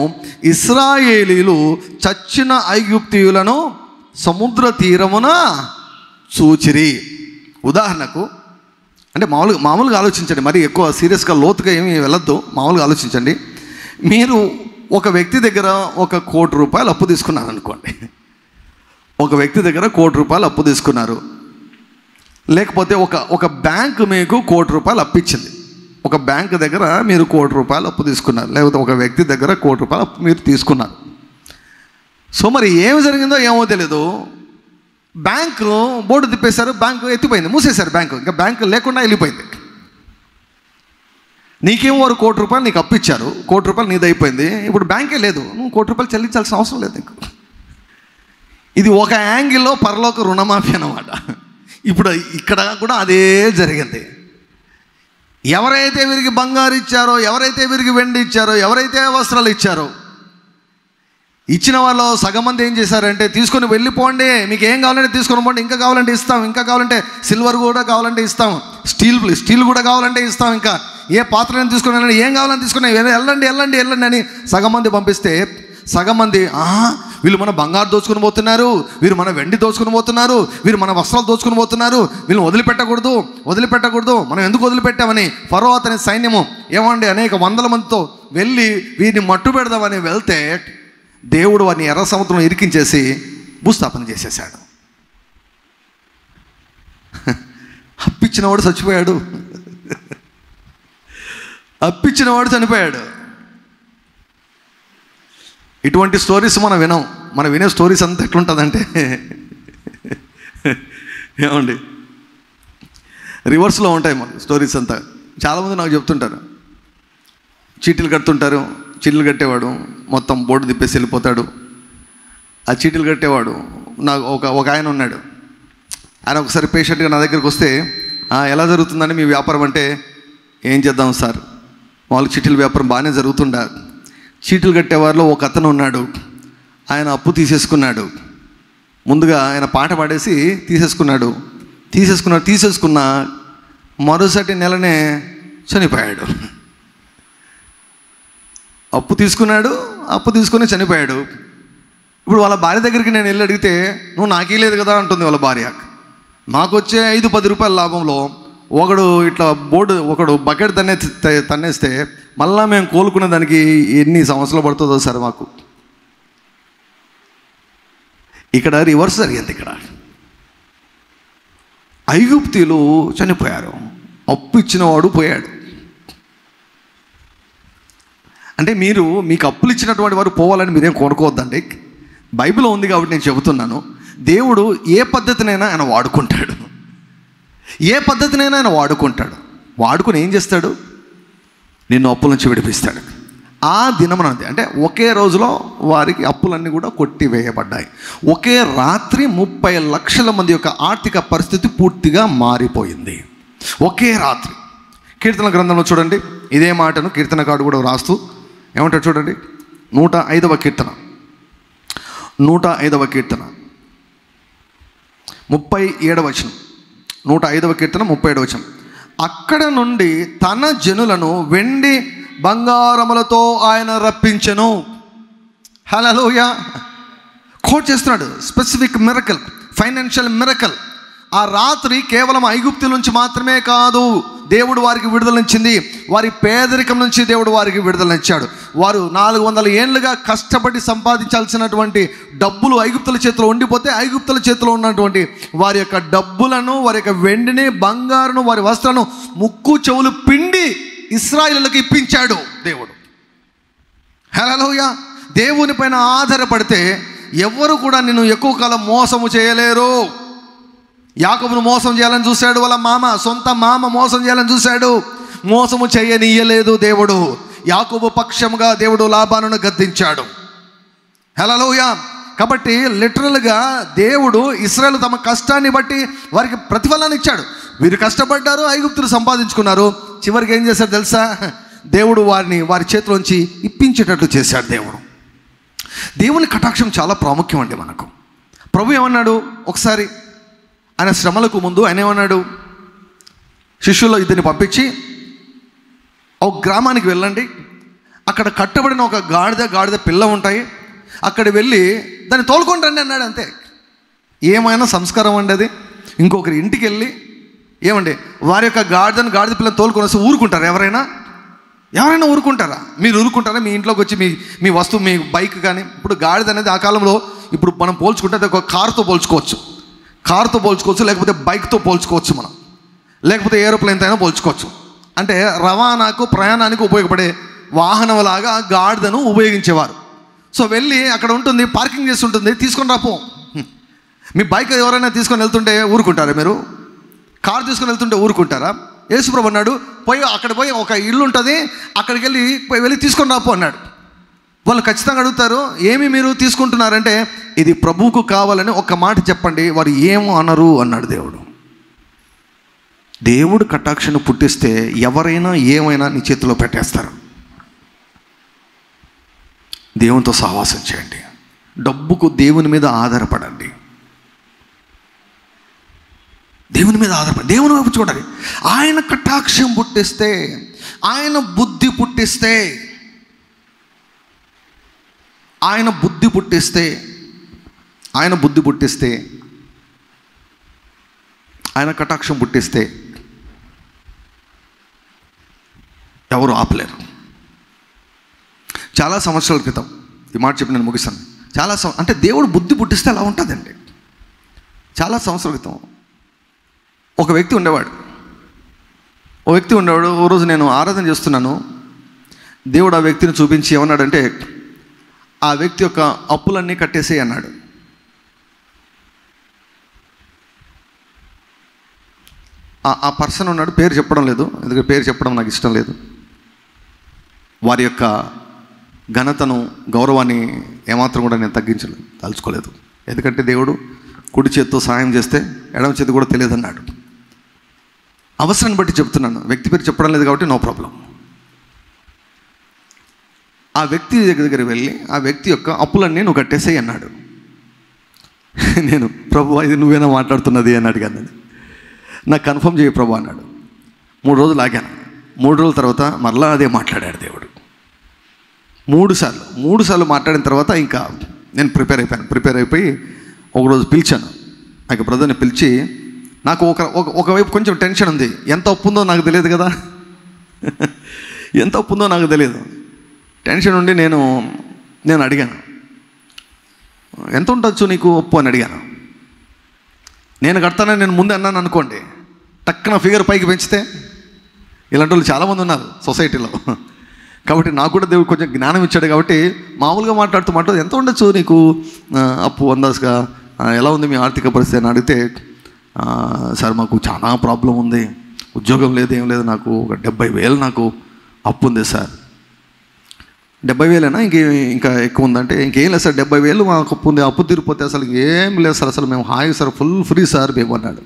ఇశ్రాయేలీయులు చచ్చిన ఐగుప్తీయులను సముద్ర తీరమున చూచిరి. ఉదాహరణకు, అంటే మామూలుగా ఆలోచించండి, మరి ఎక్కువ సీరియస్గా లోతుగా ఏమీ వెళ్ళొద్దు, మామూలుగా ఆలోచించండి. మీరు ఒక వ్యక్తి దగ్గర ₹1 కోటి అప్పు తీసుకున్నారు అనుకోండి. ఒక వ్యక్తి దగ్గర ₹1 కోటి అప్పు తీసుకున్నారు, లేకపోతే ఒక బ్యాంకు మీకు ₹1 కోటి అప్పు ఇచ్చింది. ఒక బ్యాంకు దగ్గర మీరు ₹1 కోటి అప్పు తీసుకున్నారు, లేకపోతే ఒక వ్యక్తి దగ్గర ₹1 కోటి అప్పు మీరు తీసుకున్నారు. సో మరి ఏమి జరిగిందో ఏమో తెలియదు, బ్యాంకు బోర్డు తిప్పేశారు, బ్యాంకు ఎత్తిపోయింది, మూసేశారు బ్యాంకు, ఇంకా బ్యాంకు లేకుండా వెళ్ళిపోయింది. నీకేమో వారు ₹1 కోటి నీకు అప్పు ఇచ్చారు, ₹1 కోటి నీది అయిపోయింది, ఇప్పుడు బ్యాంకే లేదు, నువ్వు ₹1 కోటి చెల్లించాల్సిన అవసరం లేదు నీకు. ఇది ఒక యాంగిల్లో పరలోక రుణమాఫీ అన్నమాట. ఇప్పుడు ఇక్కడ కూడా అదే జరిగింది. ఎవరైతే వీరికి బంగారు ఇచ్చారో, ఎవరైతే వీరికి వెండి ఇచ్చారో, ఎవరైతే వస్త్రాలు ఇచ్చారో, ఇచ్చిన వాళ్ళు సగం మంది ఏం చేశారంటే, తీసుకొని వెళ్ళిపోండి, మీకు ఏం కావాలంటే తీసుకొని పోండి, ఇంకా కావాలంటే ఇస్తాం, ఇంకా కావాలంటే సిల్వర్ కూడా కావాలంటే ఇస్తాం, స్టీల్ కూడా కావాలంటే ఇస్తాం, ఇంకా ఏ పాత్రని తీసుకుని వెళ్ళండి, ఏం కావాలని తీసుకుని వెళ్ళండి అని సగం మంది పంపిస్తే, సగం మంది వీళ్ళు మన బంగారు దోచుకుని పోతున్నారు, వీరు మన వెండి దోచుకుని పోతున్నారు, వీరు మన వస్త్రాలు దోచుకుని పోతున్నారు, వీళ్ళని వదిలిపెట్టకూడదు, మనం ఎందుకు వదిలిపెట్టామని ఫరో అతని సైన్యము ఏమండి అనేక 100 మందితో వెళ్ళి వీరిని మట్టు పెడదామని వెళ్తే, దేవుడు వారిని ఎర్ర సముద్రం ఇరికించేసి భూస్థాపన చేసేసాడు. అప్పిచ్చినవాడు చనిపోయాడు. ఇటువంటి స్టోరీస్ మనం వినే స్టోరీస్ అంతా ఎట్లుంటుందంటే, ఏమండి రివర్స్లో ఉంటాయి మన స్టోరీస్ అంతా. చాలామంది నాకు చెప్తుంటారు, చీటీలు కడుతుంటారు, చీటీలు కట్టేవాడు మొత్తం బోర్డు తిప్పేసి వెళ్ళిపోతాడు. ఆ చీటీలు కట్టేవాడు నాకు ఒక ఆయన ఉన్నాడు. ఆయన ఒకసారి పేషెంట్గా నా దగ్గరికి వస్తే, ఎలా జరుగుతుందని మీ వ్యాపారం అంటే, ఏం చేద్దాం సార్, వాళ్ళకి చీటీల వ్యాపారం బాగానే జరుగుతుండా. చీటీలు కట్టేవారిలో ఒక అతను ఉన్నాడు, ఆయన అప్పు తీసేసుకున్నాడు. ముందుగా ఆయన పాట పాడేసి తీసేసుకున్న మరుసటి నెలనే చనిపోయాడు. అప్పు తీసుకుని చనిపోయాడు. ఇప్పుడు వాళ్ళ భార్య దగ్గరికి నేను వెళ్ళి అడిగితే, నువ్వు నాకే లేదు కదా అంటుంది వాళ్ళ భార్య. మాకు వచ్చే 5-10 రూపాయల లాభంలో ఒకడు బకెట్ తన్నేస్తే మళ్ళా మేము కోలుకునే దానికి ఎన్ని సంవత్సరాలు పడుతుందో సార్ మాకు. ఇక్కడ రివర్స్ జరిగింది. ఇక్కడ ఐగుప్తీయులు చనిపోయారు, అప్పు ఇచ్చినవాడు పోయాడు. అంటే మీకు అప్పులు ఇచ్చినటువంటి వారు పోవాలని మీరేం కొనుక్కోవద్దండి. బైబిల్లో ఉంది కాబట్టి నేను చెబుతున్నాను. దేవుడు ఏ పద్ధతినైనా ఆయన వాడుకుంటాడు. వాడుకుని ఏం చేస్తాడు? నిన్ను అప్పుల నుంచి విడిపిస్తాడు. ఆ దినమనంది అంటే ఒకే రోజులో వారికి అప్పులన్నీ కూడా కొట్టివేయబడ్డాయి. ఒకే రాత్రి 30 లక్షల మంది యొక్క ఆర్థిక పరిస్థితి పూర్తిగా మారిపోయింది. ఒకే రాత్రి. కీర్తన గ్రంథంలో చూడండి, ఇదే మాటను కీర్తనకారుడు కూడా రాస్తూ ఏమంటాడు చూడండి. 105వ కీర్తన 105వ కీర్తన 37వ వచనం. 105వ కీర్తన 37వ వచనం. అక్కడ నుండి తన జనులను వెండి బంగారములతో ఆయన రప్పించెను. హల్లెలూయా. కోట్ చేస్తున్నాడు. Specific miracle, financial miracle. ఆ రాత్రి కేవలం ఐగుప్తుల నుంచి మాత్రమే కాదు దేవుడు వారికి విడుదలనిచ్చింది, వారి పేదరికం నుంచి దేవుడు వారికి విడుదలనిచ్చాడు. వారు 400 ఏళ్ళుగా కష్టపడి సంపాదించాల్సినటువంటి డబ్బులు ఐగుప్తుల చేతిలో ఉండిపోతే, ఐగుప్తుల చేతిలో ఉన్నటువంటి వారి యొక్క డబ్బులను, వారి యొక్క వెండిని, బంగారును, వారి వస్త్రాలను ముక్కు చెవులు పిండి ఇశ్రాయేలులకు ఇప్పించాడు దేవుడు. హల్లెలూయా. దేవుని పైన ఆధారపడితే ఎవరు కూడా నిన్ను ఎక్కువ కాలం మోసము చేయలేరు. యాకోబును మోసం చేయాలని చూశాడు వాళ్ళ సొంత మామ మోసం చేయాలని చూశాడు. మోసము చేయనీయలేదు దేవుడు. యాకోబు పక్షముగా దేవుడు లాబానును గద్దించాడు. హల్లెలూయా. కాబట్టి లిటరల్గా దేవుడు ఇశ్రాయేలు తమ కష్టాన్ని బట్టి వారికి ప్రతిఫలాన్ని ఇచ్చాడు. వీరు కష్టపడ్డారు, ఐగుప్తులు సంపాదించుకున్నారు. చివరికి ఏం చేశాడు తెలుసా? దేవుడు వారి చేతిలోంచి ఇప్పించేటట్లు చేశాడు దేవుడు. దేవుని కటాక్షం చాలా ప్రాముఖ్యం అండి మనకు. ప్రభు ఏమన్నాడు? ఒకసారి ఆయన శ్రమలకు ముందు ఆయన ఏమన్నాడు? శిష్యుల్లో ఇద్దరిని పంపించి ఒక గ్రామానికి వెళ్ళండి, అక్కడ కట్టబడిన ఒక గాడిద పిల్ల ఉంటాయి, అక్కడ వెళ్ళి దాన్ని తోలుకొని రండి అన్నాడు. అంతే. ఏమైనా సంస్కారం అండి అది. ఇంకొకరి ఇంటికి వెళ్ళి ఏమండి వారి యొక్క గాడిద పిల్లని తోలుకొని వస్తే ఊరుకుంటారా? ఎవరైనా ఊరుకుంటారా? మీరు ఊరుకుంటారా? మీ ఇంట్లోకి వచ్చి మీ వస్తువు, మీ బైక్ కానీ, ఇప్పుడు గాడిద అనేది ఆ కాలంలో ఇప్పుడు మనం పోల్చుకుంటే అది ఒక కారుతో పోల్చుకోవచ్చు, లేకపోతే బైక్తో పోల్చుకోవచ్చు మనం, లేకపోతే ఏరోప్లేన్తో అయినా పోల్చుకోవచ్చు. అంటే రవాణాకు, ప్రయాణానికి ఉపయోగపడే వాహనంలాగా గాడిదను ఉపయోగించేవారు. సో వెళ్ళి అక్కడ ఉంటుంది, పార్కింగ్ చేసి ఉంటుంది, తీసుకొని రాపో. మీ బైక్ ఎవరైనా తీసుకొని వెళ్తుంటే ఊరుకుంటారా? మీరు కారు తీసుకొని వెళ్తుంటే ఊరుకుంటారా? యేసుప్రభు అన్నాడు, అక్కడ పోయి ఒక ఇల్లు ఉంటుంది, అక్కడికి వెళ్ళి తీసుకొని రాపో అన్నాడు. వాళ్ళు ఖచ్చితంగా అడుగుతారు, ఏమి మీరు తీసుకుంటున్నారంటే, ఇది ప్రభువుకు కావాలని ఒక్క మాట చెప్పండి, వారు ఏమో అనరు అన్నాడు దేవుడు. దేవుడు కటాక్షను పుట్టిస్తే ఎవరైనా ఏమైనా నీ చేతిలో పెట్టేస్తారు. దేవునితో సహవాసం చేయండి. డబ్బుకు దేవుని మీద ఆధారపడండి. దేవుని వైపు చూడాలి. ఆయన కటాక్షం పుట్టిస్తే, ఆయన బుద్ధి పుట్టిస్తే, ఆయన కటాక్షం పుట్టిస్తే ఎవరు ఆపలేరు. చాలా సంవత్సరాల క్రితం ఈ మాట చెప్పి నేను ముగిస్తాను. అంటే దేవుడు బుద్ధి పుట్టిస్తే అలా ఉంటుందండి. చాలా సంవత్సరాల క్రితం ఒక వ్యక్తి ఉండేవాడు. ఓ రోజు నేను ఆరాధన చేస్తున్నాను. దేవుడు ఆ వ్యక్తిని చూపించి ఏమన్నాడంటే, ఆ వ్యక్తి యొక్క అప్పులన్నీ కట్టేసేయి అన్నాడు. ఆ పర్సన్ ఉన్నాడు, పేరు చెప్పడం లేదు, ఎందుకంటే పేరు చెప్పడం నాకు ఇష్టం లేదు. వారి యొక్క ఘనతను, గౌరవాన్ని ఏమాత్రం కూడా నేను తలుచుకోలేదు. ఎందుకంటే దేవుడు కుడి చేతితో సాయం చేస్తే ఎడమ చేతి కూడా తెలియదు అన్నాడు. అవసరాన్ని బట్టి చెప్తున్నాను, వ్యక్తి పేరు చెప్పడం లేదు కాబట్టి నో ప్రాబ్లం. ఆ వ్యక్తి దగ్గర వెళ్ళి ఆ వ్యక్తి యొక్క అప్పులన్నీ నువ్వు కట్టేసేయి అన్నాడు. నేను ప్రభు ఇది నువ్వేనా మాట్లాడుతున్నది అని అడిగాను. నేను నాకు కన్ఫర్మ్ చేయ ప్రభు అన్నాడు. 3 రోజులు ఆగాను. 3 రోజుల తర్వాత మరలా అదే మాట్లాడాడు దేవుడు. 3 సార్లు మాట్లాడిన తర్వాత ఇంకా నేను ప్రిపేర్ అయిపోయి ఒకరోజు పిలిచాను. నాకు బ్రదర్ని పిలిచి, నాకు ఒకవైపు కొంచెం టెన్షన్ ఉంది. ఎంత అప్పు ఉందో నాకు తెలియదు కదా, ఎంత అప్పు ఉందో నాకు తెలియదు. టెన్షన్ ఉండి నేను అడిగాను, ఎంత ఉండొచ్చు నీకు అప్పు అని అడిగాను. నేను కడతానని నేను ముందే అన్నాను అనుకోండి, టక్కున ఫిగర్ పైకి పెంచితే ఇలాంటి వాళ్ళు చాలామంది ఉన్నారు సొసైటీలో. కాబట్టి నాకు కూడా దేవుడు కొంచెం జ్ఞానం ఇచ్చాడు. కాబట్టి మామూలుగా మాట్లాడుతూ ఎంత ఉండొచ్చు నీకు అప్పు అందాజుగా, ఎలా ఉంది మీ ఆర్థిక పరిస్థితి అని అడిగితే, సార్ మాకు చాలా ప్రాబ్లం ఉంది, ఉద్యోగం లేదు, ఏం లేదు, నాకు ఒక 70,000 నాకు అప్పు ఉంది సార్. 70,000 ఇంకా ఎక్కువ ఉందంటే, ఇంకేం లేదు సార్, 70,000 మాకు అప్పు ఉంది, అప్పు తీరిపోతే అసలు ఏం లేదు సార్, అసలు మేము హాయి సార్, ఫుల్ ఫ్రీ సార్ మేము అన్నాడు.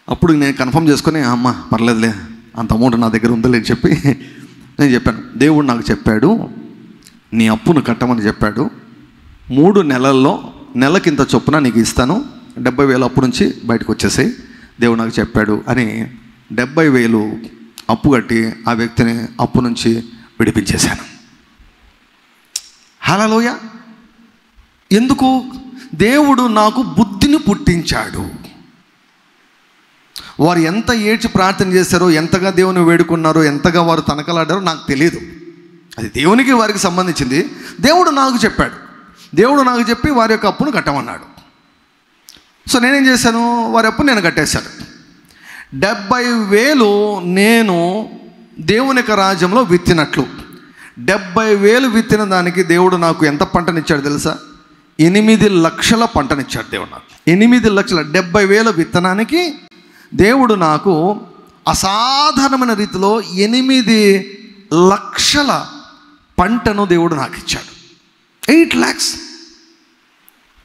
అప్పుడు నేను కన్ఫర్మ్ చేసుకొని, అమ్మ పర్లేదులే, అంత అమౌంట్ నా దగ్గర ఉందిలే అని చెప్పి నేను చెప్పాను. దేవుడు నాకు చెప్పాడు, నీ అప్పును కట్టమని చెప్పాడు. 3 నెలల్లో నెలకింత చొప్పున నీకు ఇస్తాను, 70,000 అప్పు నుంచి బయటకు వచ్చేసాయి, దేవుడు నాకు చెప్పాడు అని 70,000 అప్పు కట్టి ఆ వ్యక్తిని అప్పు నుంచి విడిపించేశాను. హల్లెలూయా. ఎందుకు? దేవుడు నాకు బుద్ధిని పుట్టించాడు. వారు ఎంత ఏడ్చి ప్రార్థన చేశారో, ఎంతగా దేవుని వేడుకున్నారో, ఎంతగా వారు తనకలాడారో నాకు తెలియదు. అది దేవునికి వారికి సంబంధించింది. దేవుడు నాకు చెప్పాడు. దేవుడు నాకు చెప్పి వారి యొక్క అప్పును కట్టమన్నాడు. సో నేనేం చేశాను, వారి అప్పును నేను కట్టేశాను. 70,000 నేను దేవుని యొక్క రాజ్యంలో విత్తినట్లు. 70,000 విత్తిన దానికి దేవుడు నాకు ఎంత పంటనిచ్చాడు తెలుసా? 8 లక్షల పంటనిచ్చాడు దేవుడు నాకు. 8 లక్షల 70,000 విత్తనానికి దేవుడు నాకు అసాధారణమైన రీతిలో 8 లక్షల పంటను దేవుడు నాకు ఇచ్చాడు. 8 lakhs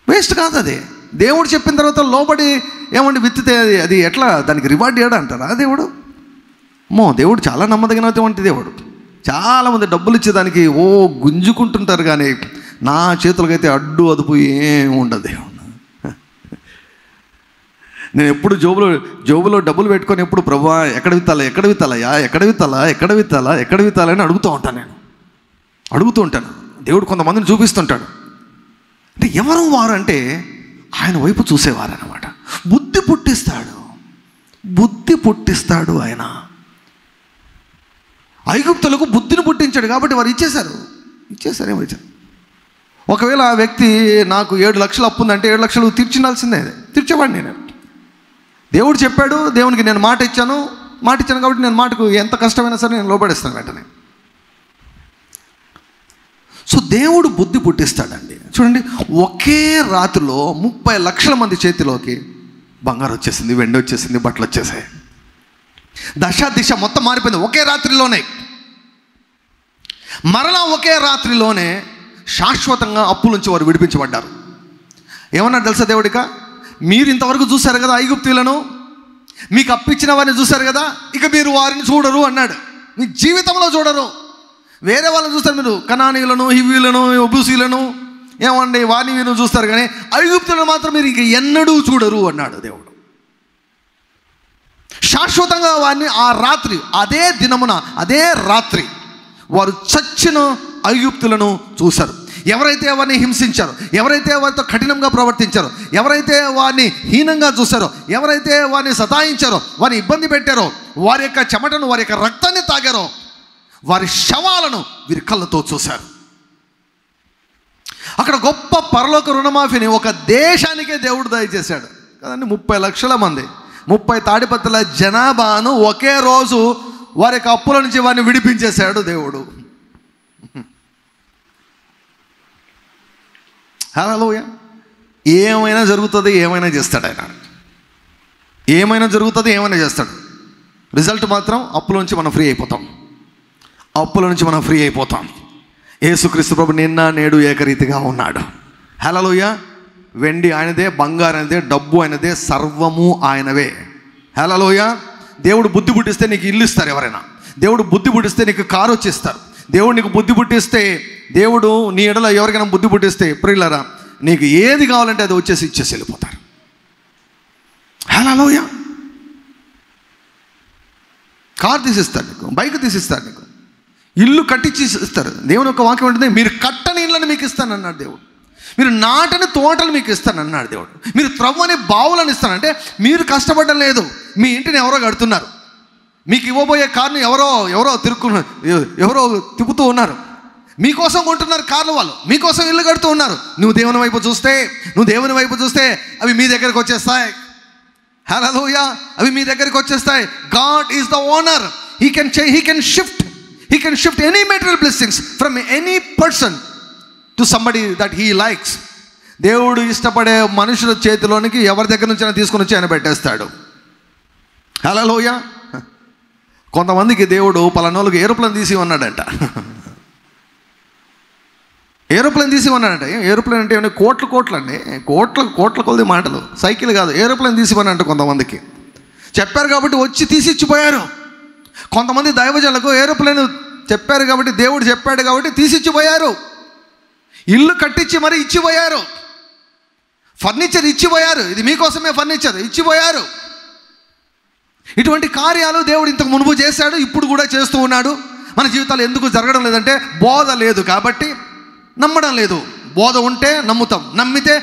వేస్ట్ కాదు. అది దేవుడు చెప్పిన తర్వాత లోబడి ఏమంటే విత్తితే అది ఎట్లా దానికి రివార్డ్ చేయడం అంటారా దేవుడు? దేవుడు చాలా నమ్మదగినటువంటి దేవుడు. చాలామంది డబ్బులు ఇచ్చేదానికి గుంజుకుంటుంటారు, కానీ నా చేతులకైతే అడ్డు అదుపు ఏమి ఉండదు దేవుడు. నేను ఎప్పుడు జోబులో డబ్బులు పెట్టుకొని ఎప్పుడు ప్రభువా ఎక్కడ విత్తాలా అని అడుగుతూ ఉంటాను. దేవుడు కొంతమందిని చూపిస్తుంటాడు. అంటే ఎవరు వారు అంటే ఆయన వైపు చూసేవారు అన్నమాట. బుద్ధి పుట్టిస్తాడు ఆయన. ఐగుప్తులకు బుద్ధిని పుట్టించాడు కాబట్టి వారు ఇచ్చేశారు. ఒకవేళ ఆ వ్యక్తి నాకు 7 లక్షలు అప్పు ఉందంటే 7 లక్షలు తీర్చాల్సిందే, తీర్చేవాడిని నేను. దేవుడు చెప్పాడు, దేవునికి నేను మాట ఇచ్చాను కాబట్టి నేను మాటకు ఎంత కష్టమైనా సరే నేను లోబడిస్తాను వెంటనే. సో దేవుడు బుద్ధి పుట్టిస్తాడండి. చూడండి, ఒకే రాత్రిలో 30 లక్షల మంది చేతిలోకి బంగారం వచ్చేసింది, వెండి వచ్చేసింది, బట్టలు వచ్చేసాయి. దిశ మొత్తం మారిపోయింది ఒకే రాత్రిలోనే. మరలా ఒకే రాత్రిలోనే శాశ్వతంగా అప్పుల నుంచి వారు విడిపించబడ్డారు. ఏమన్నాడు తెలుసా దేవుడిక? మీరు ఇంతవరకు చూశారు కదా ఐగుప్తీయులను, మీకు అప్పిచ్చిన వారిని చూశారు కదా, ఇక మీరు వారిని చూడరు అన్నాడు. మీ జీవితంలో చూడరు. వేరే వాళ్ళని చూస్తారు మీరు, కనానీయులను, హివ్వీలను, యెబూసీయులను, ఏమండి వారిని వీరిని చూస్తారు, కానీ ఐగుప్తులను మాత్రం మీరు ఇంక ఎన్నడూ చూడరు అన్నాడు దేవుడు. శాశ్వతంగా వారిని ఆ రాత్రి, అదే దినమున, అదే రాత్రి వారు చచ్చిన ఐగుప్తులను చూశారు. ఎవరైతే వారిని హింసించారో, ఎవరైతే వారితో కఠినంగా ప్రవర్తించారో, ఎవరైతే వారిని హీనంగా చూశారో, ఎవరైతే వారిని సతాయించారో, వారిని ఇబ్బంది పెట్టారో, వారి యొక్క చెమటను, వారి యొక్క రక్తాన్ని తాగారో, వారి శవాలను వీరి కళ్ళతో చూశారు. అక్కడ గొప్ప పరలోక రుణమాఫీని ఒక దేశానికే దేవుడు దయచేశాడు కదండి. 30 లక్షల మంది, 30 తాడిపత్రుల జనాభాను ఒకే రోజు వారి యొక్క అప్పుల నుంచి వారిని విడిపించేశాడు దేవుడు. హల్లెలూయా. ఏమైనా జరుగుతుంది, ఏమైనా చేస్తాడు ఆయన. ఏమైనా జరుగుతుంది, ఏమైనా చేస్తాడు. రిజల్ట్ మాత్రం అప్పుల నుంచి మనం ఫ్రీ అయిపోతాం. యేసుక్రీస్తు ప్రభు నిన్న నేడు ఏకరీతిగా ఉన్నాడు. హల్లెలూయా. వెండి ఆయనదే, బంగారం ఆయనదే, డబ్బు ఆయనదే, సర్వము ఆయనవే. హల్లెలూయా. దేవుడు బుద్ధి పుట్టిస్తే నీకు ఇల్లు ఇస్తారు ఎవరైనా. దేవుడు బుద్ధి పుట్టిస్తే నీకు కారు వచ్చేస్తారు. దేవుడు నీకు బుద్ధి పుట్టిస్తే, దేవుడు నీ ఎడలో ఎవరికైనా బుద్ధి పుట్టిస్తే ప్రియులారా, నీకు ఏది కావాలంటే అది ఇచ్చేసి వెళ్ళిపోతారు. హల్లెలూయా. కారు తీసిస్తారు నీకు, బైక్ తీసిస్తారు నీకు, ఇల్లు కట్టించి ఇస్తారు. దేవుని యొక్క వాక్యం ఉంటుంది, మీరు కట్టని ఇళ్ళని మీకు ఇస్తానన్నాడు దేవుడు. మీరు నాటని తోటలు మీకు ఇస్తానన్నాడు దేవుడు. మీరు త్రవ్వని బావులను ఇస్తానంటే మీరు కష్టపడడం లేదు, మీ ఇంటిని ఎవరో కడుతున్నారు. మీకు ఇవ్వబోయే కారుని ఎవరో తిప్పుతూ ఉన్నారు. మీకోసం కొంటున్నారు కార్లు వాళ్ళు, మీకోసం ఇల్లు కడుతూ ఉన్నారు. నువ్వు దేవుని వైపు చూస్తే అవి మీ దగ్గరికి వచ్చేస్తాయి. హల్లెలూయా. అవి మీ దగ్గరికి వచ్చేస్తాయి. God is the owner. He can shift any material blessings from any person to somebody that he likes. దేవుడు ఇష్టపడే మనుషుల చేతిలోనికి ఎవరి దగ్గర నుంచి తీసుకుని వచ్చి ఆయన పెట్టేస్తాడు. హల్లెలూయా. కొంతమందికి దేవుడు పలానోళ్ళకి ఏరోప్లేన్ తీసి ఉన్నాడంట. ఏరోప్లేన్ తీసి ఉన్నాడంట. ఏరోప్లేన్ అంటే ఏమైనా కోట్లు అండి, కోట్ల కొద్ది మాటలు, సైకిల్ కాదు, ఏరోప్లేన్ తీసి ఉన్నాడంట. కొంతమందికి చెప్పారు కాబట్టి వచ్చి తీసి ఇచ్చిపోయారు. కొంతమంది దైవజనులకు ఏరోప్లేన్ చెప్పారు కాబట్టి, దేవుడు చెప్పాడు కాబట్టి తీసి ఇచ్చిపోయారు. ఇల్లు కట్టించి మరి ఇచ్చిపోయారు. ఫర్నిచర్ ఇచ్చిపోయారు. ఇది మీకోసమే ఫర్నిచర్ ఇచ్చిపోయారు. ఇటువంటి కార్యాలు దేవుడు ఇంతకు మునుపు చేశాడు, ఇప్పుడు కూడా చేస్తూ ఉన్నాడు. మన జీవితాలు ఎందుకు జరగడం లేదంటే బోధ లేదు కాబట్టి, నమ్మడం లేదు. బోధ ఉంటే నమ్ముతాం, నమ్మితే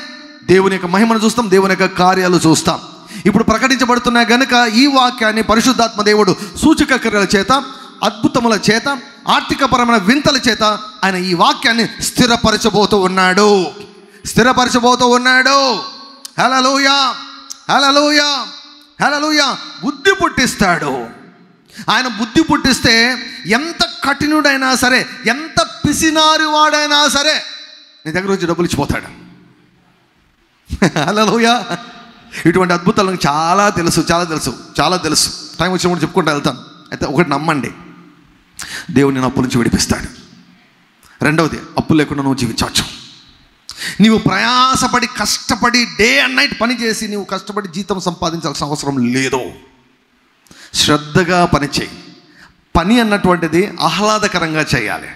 దేవుని యొక్క మహిమను చూస్తాం, దేవుని యొక్క కార్యాలు చూస్తాం. ఇప్పుడు ప్రకటించబడుతున్న గనుక ఈ వాక్యాన్ని పరిశుద్ధాత్మ దేవుడు సూచక క్రియల చేత, అద్భుతముల చేత, ఆర్థికపరమైన వింతల చేత ఆయన ఈ వాక్యాన్ని స్థిరపరచబోతూ ఉన్నాడు. హల్లెలూయా. హల్లెలూయా. హల్లెలూయా. బుద్ధి పుట్టిస్తాడు. ఆయన బుద్ధి పుట్టిస్తే ఎంత కఠినుడైనా సరే, ఎంత పిసినారి వాడైనా సరే నీ దగ్గర వచ్చి డబ్బులు ఇచ్చిపోతాడు. హల్లెలూయా. ఇటువంటి అద్భుతాలు నాకు చాలా తెలుసు. టైం వచ్చినప్పుడు చెప్పుకుంటూ వెళ్తాను. అయితే ఒకటి నమ్మండి, దేవుడు నేను అప్పుల నుంచి విడిపిస్తాడు. రెండవది, అప్పులు లేకుండా నువ్వు జీవించవచ్చు. నీవు ప్రయాసపడి కష్టపడి డే అండ్ నైట్ పని చేసి నీవు కష్టపడి జీతం సంపాదించాల్సిన అవసరం లేదు. శ్రద్ధగా పని చేయి. పని అన్నటువంటిది ఆహ్లాదకరంగా చేయాలి,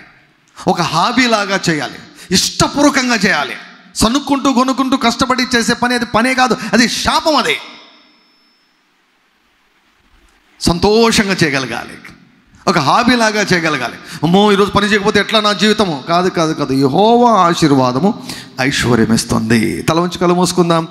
ఒక హాబీలాగా చేయాలి, ఇష్టపూర్వకంగా చేయాలి. సనుక్కుంటూ కొనుక్కుంటూ కష్టపడి చేసే పని అది పనే కాదు, అది శాపం. అది సంతోషంగా చేయగలగాలి, ఒక హాబీలాగా చేయగలగాలి. అమ్మో ఈరోజు పని చేయకపోతే ఎట్లా నా జీవితము? కాదు. యెహోవా ఆశీర్వాదము ఐశ్వర్యం ఇస్తుంది. తల వంచి కళ్ళు మూసుకుందాం.